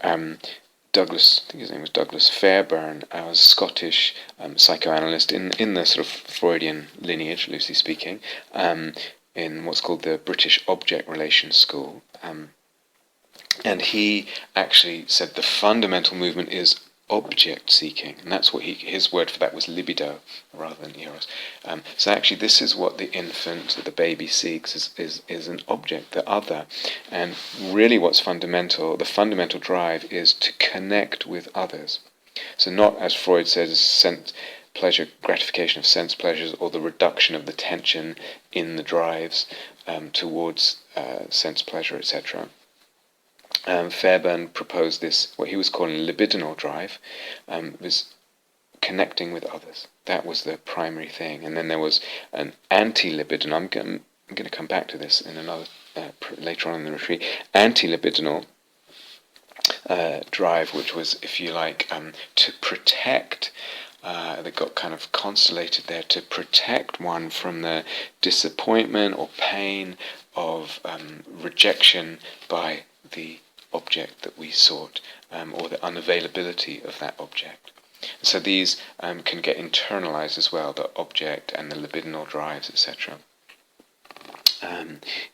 Douglas, I think his name was Douglas Fairbairn, was a Scottish psychoanalyst in the sort of Freudian lineage, loosely speaking, in what's called the British Object Relations School. And he actually said the fundamental movement is object seeking, and that's what his word for that was libido rather than eros. So actually this is what the infant, the baby seeks, is an object, the other. And really what's fundamental, the fundamental drive is to connect with others. So not, as Freud says, sense pleasure, gratification of sense pleasures, or the reduction of the tension in the drives towards sense pleasure, etc. Fairbairn proposed this, what he was calling libidinal drive, was connecting with others. That was the primary thing. And then there was an anti-libidinal, I'm going to come back to this in another, later on in the retreat, anti-libidinal drive, which was, if you like, to protect, they got kind of constellated there, to protect one from the disappointment or pain of rejection by the object that we sought, or the unavailability of that object. So these can get internalized as well, the object and the libidinal drives, etc.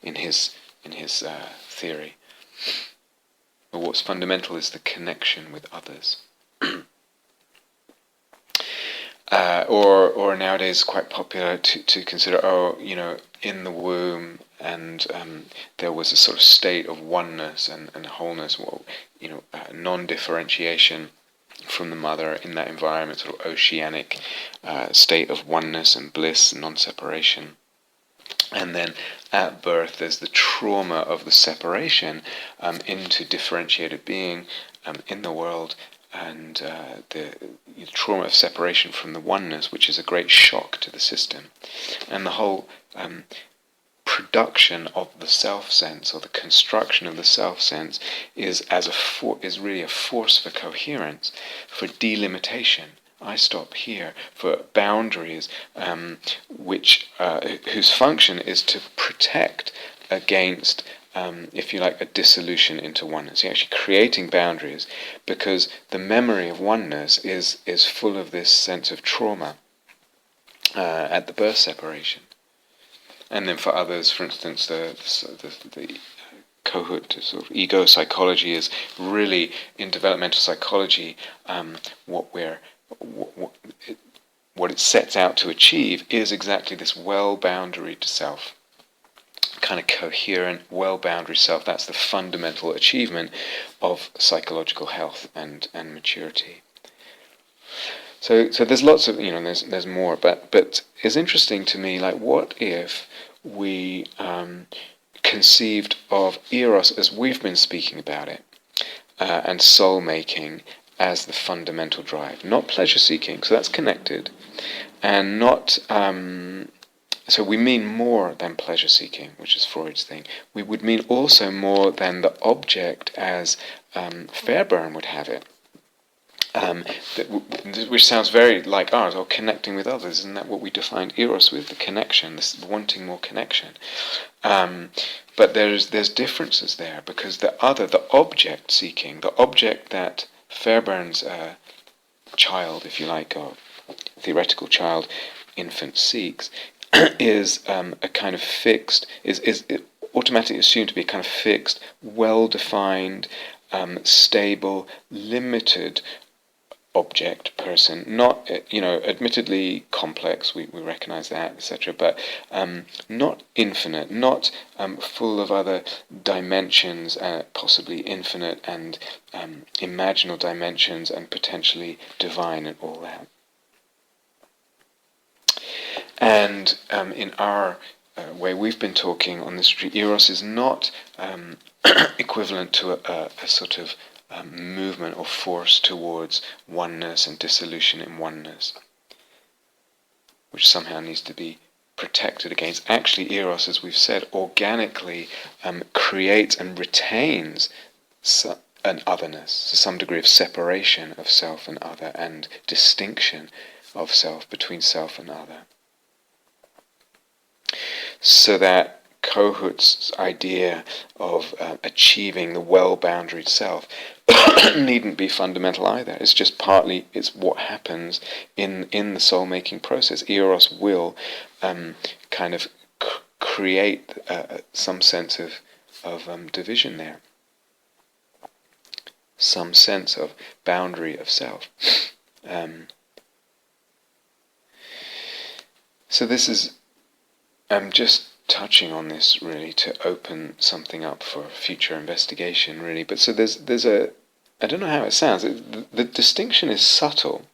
In his theory. But what's fundamental is the connection with others. or nowadays quite popular to consider, in the womb, and there was a sort of state of oneness and wholeness, non-differentiation from the mother in that environment, sort of oceanic state of oneness and bliss and non-separation. And then at birth there's the trauma of the separation into differentiated being in the world, and the trauma of separation from the oneness, which is a great shock to the system. And the whole production of the self-sense, or the construction of the self-sense, is really a force for coherence, for delimitation. I stop here, for boundaries, whose function is to protect against, if you like, a dissolution into oneness. You're actually creating boundaries because the memory of oneness is full of this sense of trauma at the birth separation. And then for others, for instance, the Kohut sort of ego psychology is really, in developmental psychology, what it sets out to achieve is exactly this well-boundaried self, kind of coherent, well-boundaried self. That's the fundamental achievement of psychological health and maturity. So there's lots of, there's more, but it's interesting to me, like, what if we conceived of Eros as we've been speaking about it, and soul-making as the fundamental drive, not pleasure-seeking, so that's connected, and not, so we mean more than pleasure-seeking, which is Freud's thing. We would mean also more than the object as Fairbairn would have it. Which sounds very like ours, or connecting with others. Isn't that what we defined Eros with? The connection, this wanting more connection. But there's differences there, because the object seeking, the object that Fairbairn's child, if you like, or theoretical child, infant seeks, is a kind of fixed, is automatically assumed to be a kind of fixed, well-defined, stable, limited object, person, not, admittedly complex, we recognize that, etc., but not infinite, not full of other dimensions, possibly infinite, and imaginal dimensions, and potentially divine, and all that. And in our way we've been talking on this retreat, Eros is not equivalent to a sort of movement or force towards oneness and dissolution in oneness, which somehow needs to be protected against. Actually, Eros, as we've said, organically creates and retains an otherness, so some degree of separation of self and other, and distinction of self between self and other. So that Kohut's idea of achieving the well-boundaried self needn't be fundamental either. It's just partly, it's what happens in the soul-making process. Eros will kind of create some sense of division there, some sense of boundary of self. So this is, I'm just touching on this really to open something up for future investigation, really. But so there's a, I don't know how it sounds, the distinction is subtle,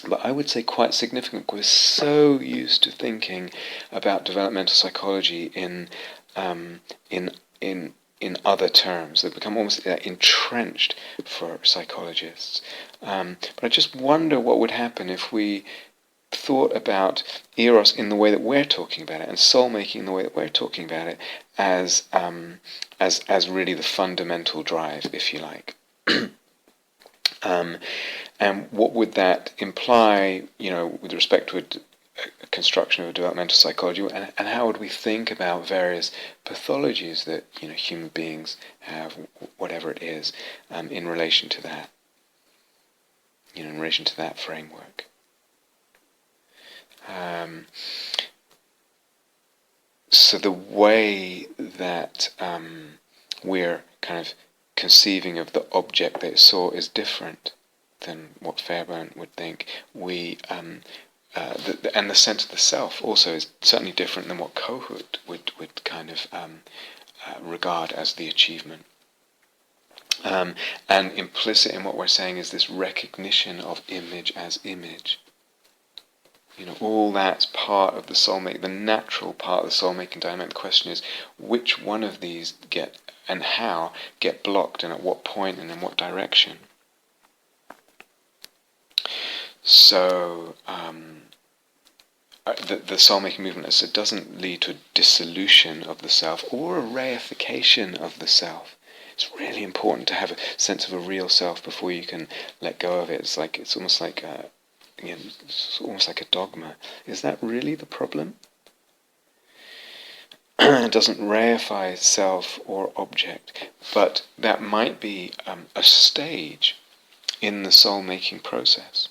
but I would say quite significant. We're so used to thinking about developmental psychology in other terms that become almost entrenched for psychologists. But I just wonder what would happen if we thought about Eros in the way that we're talking about it, and soul-making in the way that we're talking about it, as really the fundamental drive, if you like. And what would that imply, with respect to a construction of a developmental psychology, and how would we think about various pathologies that human beings have, whatever it is, in relation to that, in relation to that framework. So the way that we're kind of conceiving of the object that it saw is different. than what Fairbairn would think. And the sense of the self also is certainly different than what Kohut would kind of regard as the achievement. And implicit in what we're saying is this recognition of image as image. All that's part of the soulmaking, the natural part of the soulmaking dynamic. The question is, which one of these get and how get blocked, and at what point, and in what direction? So the soulmaking movement, as I said, doesn't lead to a dissolution of the self or a reification of the self. It's really important to have a sense of a real self before you can let go of it. It's almost like it's almost like a dogma. Is that really the problem? It doesn't reify self or object, but that might be a stage in the soul-making process.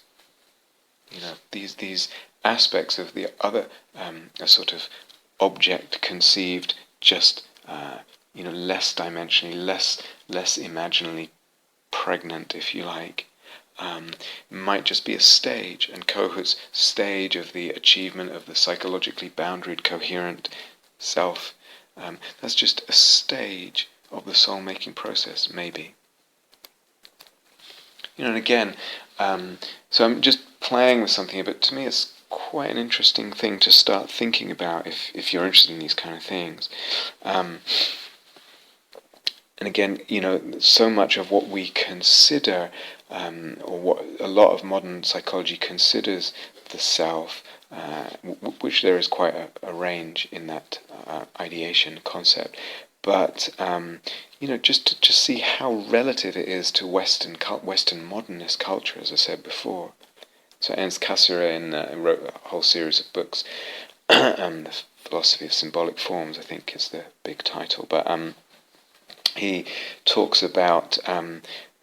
These aspects of the other, a sort of object conceived just less dimensionally, less imaginally pregnant, if you like. Might just be a stage, and Kohut's stage of the achievement of the psychologically boundaried, coherent self, that's just a stage of the soul-making process, maybe. And again, so I'm just playing with something, but to me it's quite an interesting thing to start thinking about if you're interested in these kind of things. And again, so much of what we consider, or what a lot of modern psychology considers the self, which there is quite a range in that ideation concept, but just to see how relative it is to Western modernist culture, as I said before. So Ernst Cassirer wrote a whole series of books. The Philosophy of Symbolic Forms, I think, is the big title, but he talks about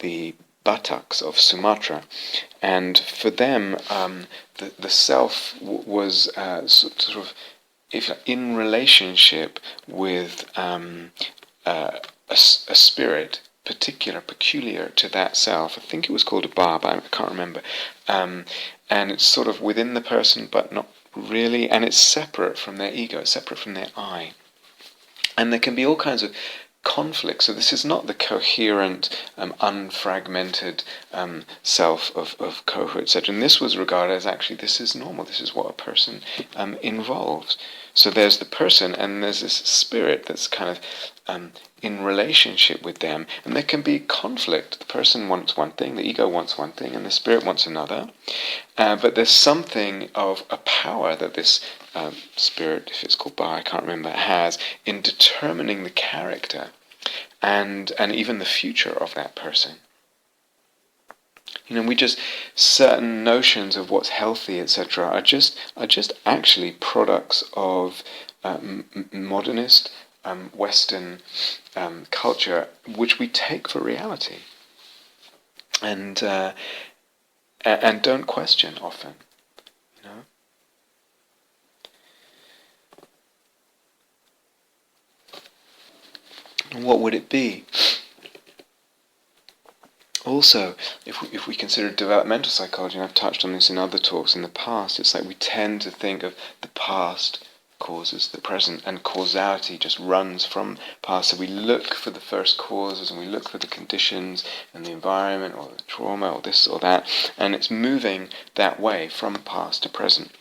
the Bataks of Sumatra, and for them the self was sort of, if in relationship with a spirit peculiar to that self. I think it was called a bar, but I can't remember. And it's sort of within the person, but not really, and it's separate from their ego, it's separate from their I. And there can be all kinds of conflict. So this is not the coherent, unfragmented self of Kohut, etc. And this was regarded as actually, this is normal, this is what a person involves. So there's the person, and there's this spirit that's kind of in relationship with them, and there can be conflict. The person wants one thing, the ego wants one thing, and the spirit wants another. But there's something of a power that this spirit, if it's called Ba, I can't remember, has in determining the character and even the future of that person. We just, certain notions of what's healthy, etc., are just actually products of modernist Western culture, which we take for reality, and don't question often. And what would it be? Also, if we consider developmental psychology, and I've touched on this in other talks in the past, it's like we tend to think of the past causes the present, and causality just runs from past. So we look for the first causes, and we look for the conditions and the environment or the trauma or this or that, and it's moving that way from past to present.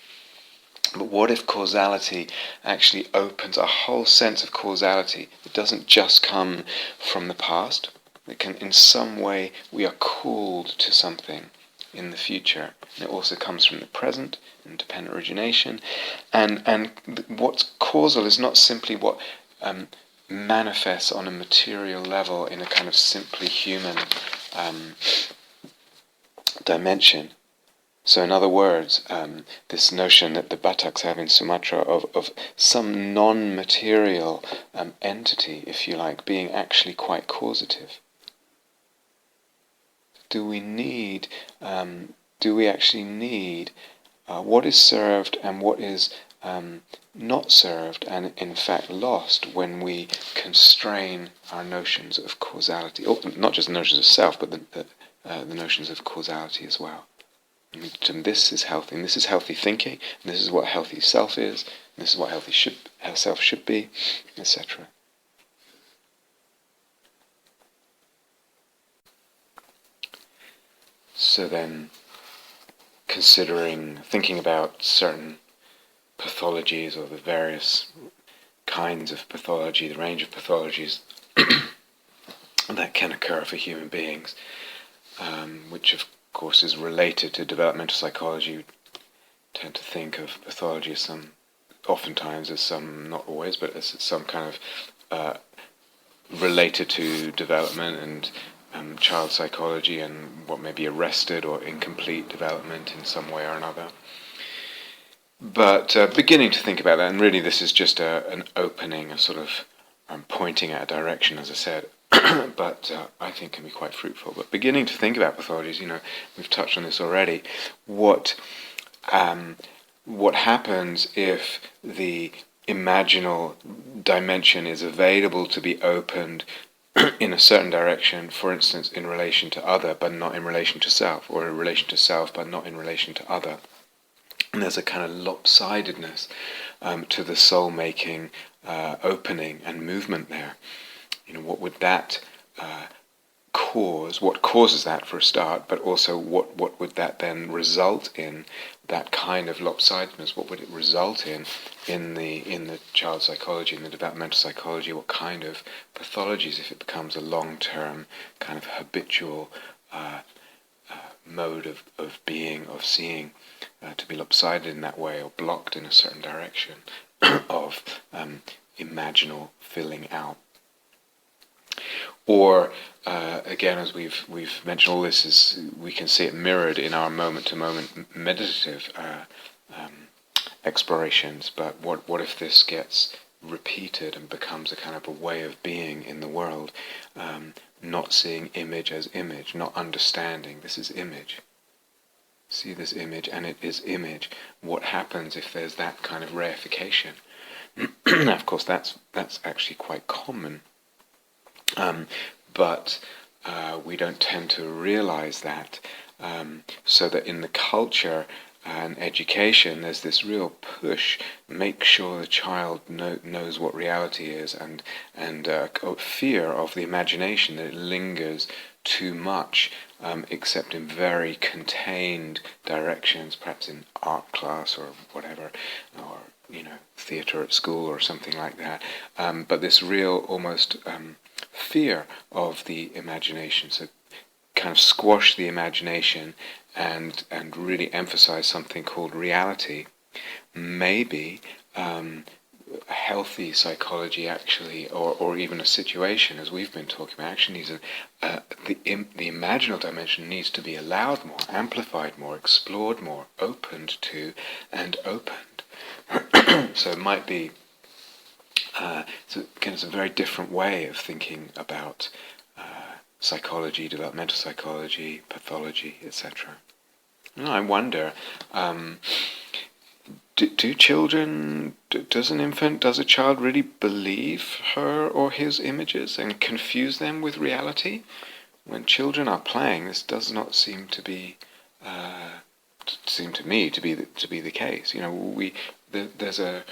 But what if causality actually opens a whole sense of causality? It doesn't just come from the past. It can, in some way, we are called to something in the future. And it also comes from the present, independent origination. And what's causal is not simply what manifests on a material level in a kind of simply human dimension. So in other words, this notion that the Bataks have in Sumatra of some non-material entity, if you like, being actually quite causative. Do we actually need what is served and what is not served and in fact lost when we constrain our notions of causality, or not just notions of self, but the notions of causality as well. And this is healthy, and this is healthy thinking, and this is what a healthy self is, and this is what how self should be, etc. So then, thinking about certain pathologies or the various kinds of pathology, the range of pathologies that can occur for human beings, which of course is related to developmental psychology. We tend to think of pathology as oftentimes as some, not always, but as some kind of related to development and child psychology and what may be arrested or incomplete development in some way or another. But beginning to think about that, and really this is just an opening, a sort of pointing at a direction, as I said, but I think can be quite fruitful. But beginning to think about pathologies, we've touched on this already. What happens if the imaginal dimension is available to be opened in a certain direction, for instance, in relation to other, but not in relation to self, or in relation to self, but not in relation to other? And there's a kind of lopsidedness to the soul-making opening and movement there. What would that cause? What causes that, for a start? But also, what would that then result in? That kind of lopsidedness. What would it result in the child psychology, in the developmental psychology? What kind of pathologies, if it becomes a long-term kind of habitual mode of being, of seeing, to be lopsided in that way, or blocked in a certain direction of imaginal filling out. Or again, as we've mentioned, all this is, we can see it mirrored in our moment-to-moment meditative explorations. But what if this gets repeated and becomes a kind of a way of being in the world? Not seeing image as image, not understanding this is image. See this image and it is image. What happens if there's that kind of reification? Now, of course, that's actually quite common, but we don't tend to realize that. So that in the culture and education, there's this real push: make sure the child knows what reality is, and fear of the imagination, that it lingers too much, except in very contained directions, perhaps in art class or whatever, or theatre at school or something like that. But this real almost fear of the imagination, so kind of squash the imagination and really emphasize something called reality. Maybe healthy psychology actually, or even a situation, as we've been talking about, actually needs the imaginal dimension needs to be allowed more, amplified more, explored more, opened to, and opened. So it might be, it's a very different way of thinking about psychology, developmental psychology, pathology, etc. I wonder, do children, does a child really believe her or his images and confuse them with reality? When children are playing, this does not seem to be, seem to me to be the case. There's a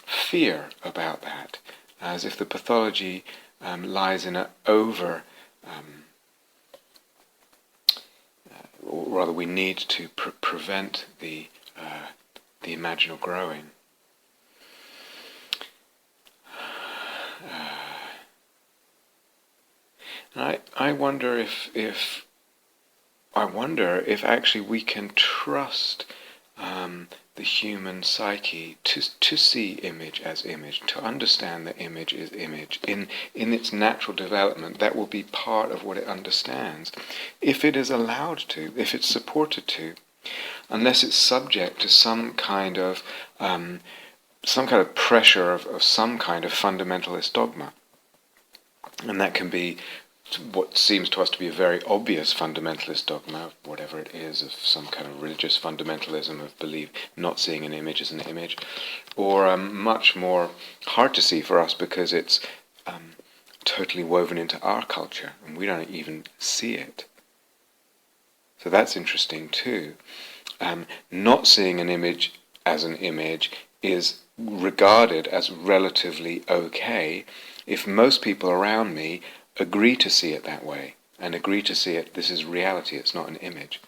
fear about that, as if the pathology lies in an over. Or rather, we need to prevent the imaginal growing. And I wonder if actually we can trust the human psyche to see image as image, to understand that image is image. In its natural development, that will be part of what it understands, if it is allowed to, if it's supported to, unless it's subject to some kind of pressure of some kind of fundamentalist dogma. And that can be what seems to us to be a very obvious fundamentalist dogma, whatever it is, of some kind of religious fundamentalism of belief, not seeing an image as an image, or much more hard to see for us because it's totally woven into our culture and we don't even see it. So that's interesting too. Not seeing an image as an image is regarded as relatively okay if most people around me agree to see it that way and agree to see it, this is reality, it's not an image.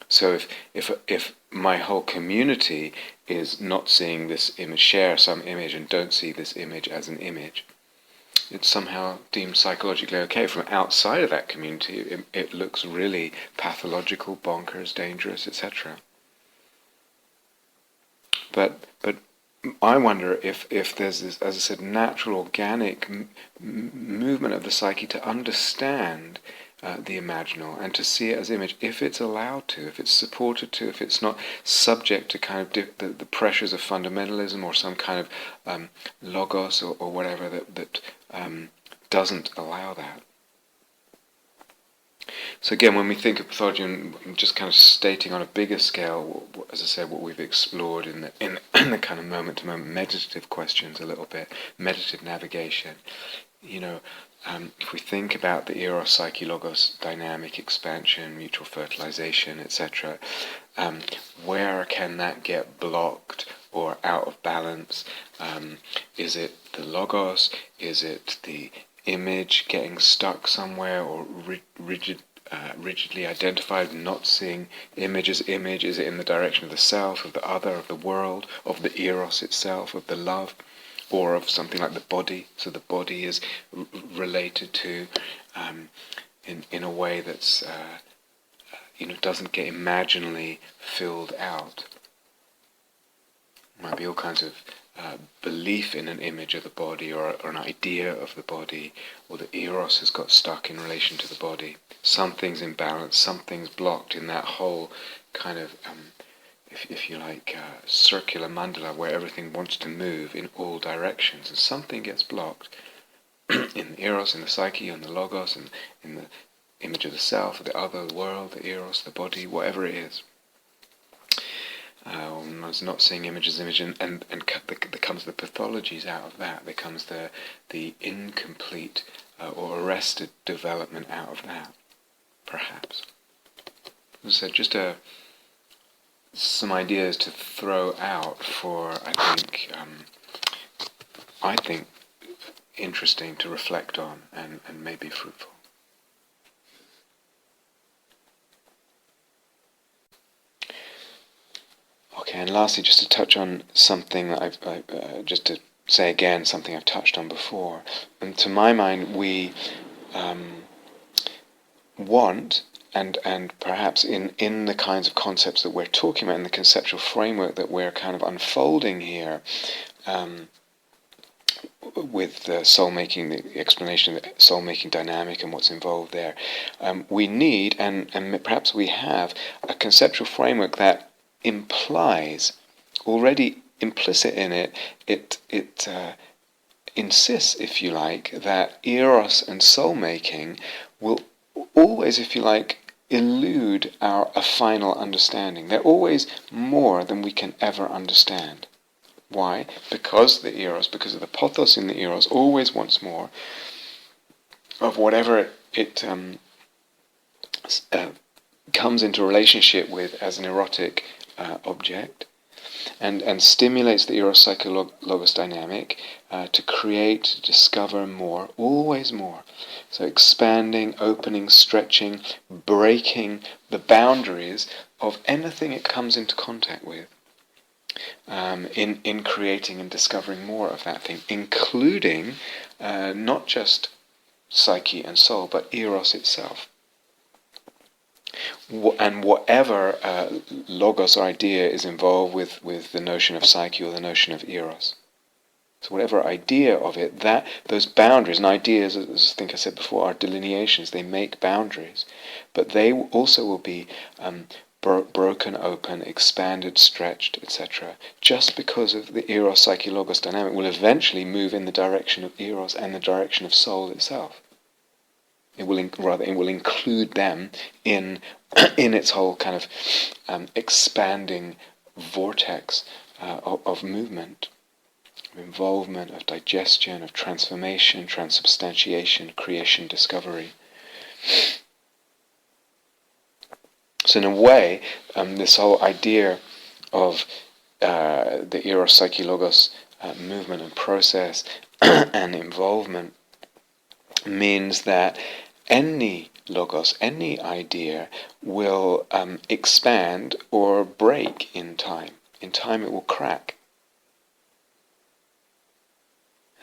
So if my whole community is not seeing this image, share some image and don't see this image as an image, it's somehow deemed psychologically okay. From outside of that community, it looks really pathological, bonkers, dangerous, etc. But I wonder if there's this, as I said, natural, organic movement of the psyche to understand the imaginal and to see it as image, if it's allowed to, if it's supported to, if it's not subject to kind of the pressures of fundamentalism or some kind of logos or whatever that doesn't allow that. So again, when we think of pathology, and just kind of stating on a bigger scale, as I said, what we've explored in the kind of moment-to-moment meditative questions a little bit, meditative navigation, if we think about the Eros Psyche Logos dynamic expansion, mutual fertilization, etc., where can that get blocked or out of balance? Is it the Logos? Is it the image getting stuck somewhere or rigidly identified, not seeing image as image? Is it in the direction of the self, of the other, of the world, of the Eros itself, of the love, or of something like the body? So the body is related to in a way that's doesn't get imaginally filled out. Might be all kinds of belief in an image of the body or an idea of the body, or the Eros has got stuck in relation to the body. Something's imbalanced, something's blocked in that whole kind of, if you like, circular mandala where everything wants to move in all directions, and something gets blocked in the Eros, in the psyche, in the Logos, and in the image of the self, the other, the world, the Eros, the body, whatever it is. I was not seeing image as image, and there comes the pathologies out of that. There comes the incomplete or arrested development out of that, perhaps. So just some ideas to throw out for, I think interesting to reflect on and maybe fruitful. Okay, and lastly, just to touch on something that just to say again, something I've touched on before. And to my mind, we want, and perhaps in the kinds of concepts that we're talking about, in the conceptual framework that we're kind of unfolding here, with the soul-making, the explanation of the soul-making dynamic and what's involved there, we need, and perhaps we have, a conceptual framework that implies, already implicit in it, it insists, if you like, that Eros and soul-making will always, if you like, elude a final understanding. They're always more than we can ever understand. Why? Because the Eros, because of the pathos in the Eros, always wants more of whatever it comes into relationship with as an erotic object, and stimulates the Eros Psyche Logos dynamic to create, to discover more, always more. So expanding, opening, stretching, breaking the boundaries of anything it comes into contact with. In creating and discovering more of that thing, including not just psyche and soul, but Eros itself. And whatever logos or idea is involved with the notion of psyche or the notion of Eros. So whatever idea of it, that those boundaries, and ideas, as I think I said before, are delineations. They make boundaries, but they also will be broken open, expanded, stretched, etc. Just because of the Eros Psyche Logos dynamic will eventually move in the direction of Eros and the direction of soul itself. It will include them in its whole kind of expanding vortex of movement, of involvement, of digestion, of transformation, transubstantiation, creation, discovery. So in a way, this whole idea of the Eros Psyche Logos movement and process and involvement means that any logos, any idea, will expand or break in time. In time it will crack.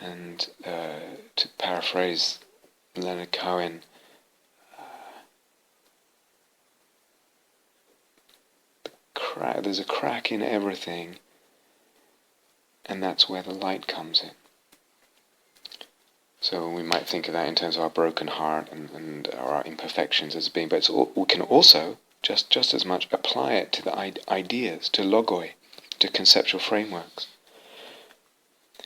And to paraphrase Leonard Cohen, there's a crack in everything, and that's where the light comes in. So we might think of that in terms of our broken heart and our imperfections as being, but we can also just as much apply it to the ideas, to logoi, to conceptual frameworks.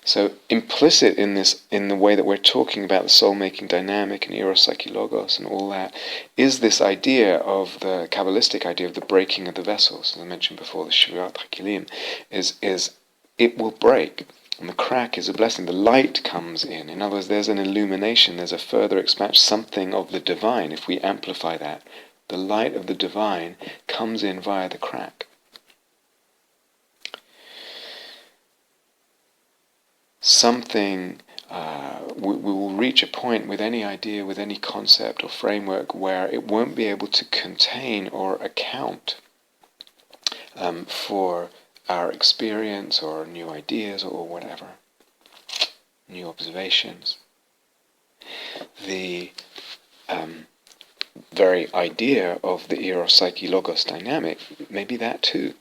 So implicit in this, in the way that we're talking about the soul-making dynamic and Eros Psyche Logos and all that, is this idea of the Kabbalistic idea of the breaking of the vessels. As I mentioned before, the Shvirat HaKelim is it will break. And the crack is a blessing. The light comes in. In other words, there's an illumination, there's a further expansion, something of the divine, if we amplify that. The light of the divine comes in via the crack. Something, we will reach a point with any idea, with any concept or framework where it won't be able to contain or account for our experience or new ideas or whatever, new observations. The very idea of the Eros Psyche Logos dynamic, maybe that too.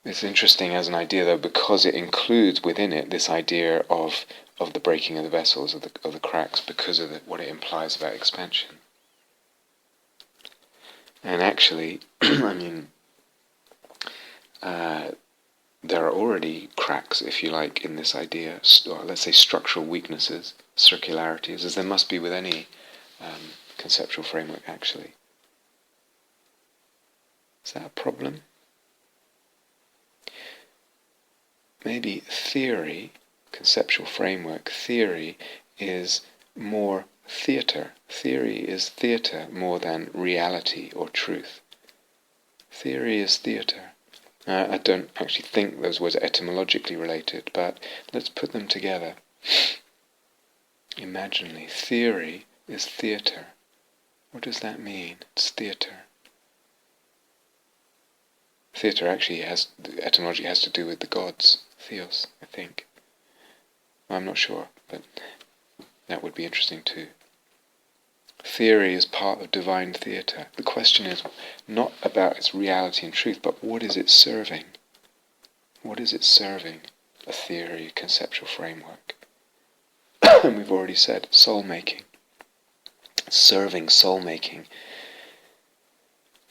It's interesting as an idea, though, because it includes within it this idea of the breaking of the vessels, of the cracks, because of what it implies about expansion. And actually, I mean, there are already cracks, if you like, in this idea, or let's say structural weaknesses, circularities, as there must be with any conceptual framework, actually. Is that a problem? Maybe theory, conceptual framework, theory is more theatre. Theory is theatre more than reality or truth. Theory is theatre. I don't actually think those words are etymologically related, but let's put them together. Imaginally, theory is theatre. What does that mean? It's theatre. Theatre actually etymology has to do with the gods, theos, I think. I'm not sure, but that would be interesting too. Theory is part of divine theatre. The question is not about its reality and truth, but what is it serving? What is it serving? A theory, a conceptual framework. And we've already said soul-making. Serving soul-making.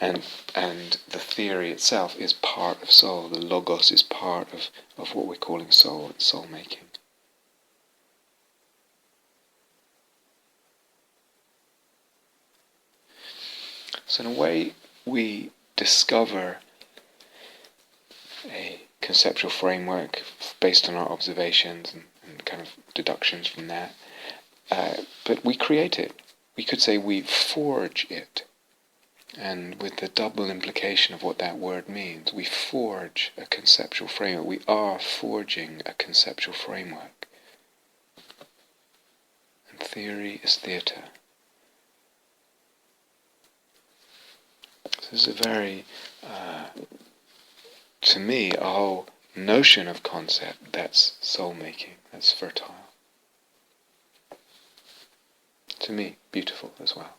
And the theory itself is part of soul. The logos is part of what we're calling soul and soul-making. So in a way, we discover a conceptual framework based on our observations and kind of deductions from that. But we create it. We could say we forge it. And with the double implication of what that word means, we forge a conceptual framework. We are forging a conceptual framework. And theory is theatre. So this is a very, to me, a whole notion of concept that's soul-making, that's fertile. To me, beautiful as well.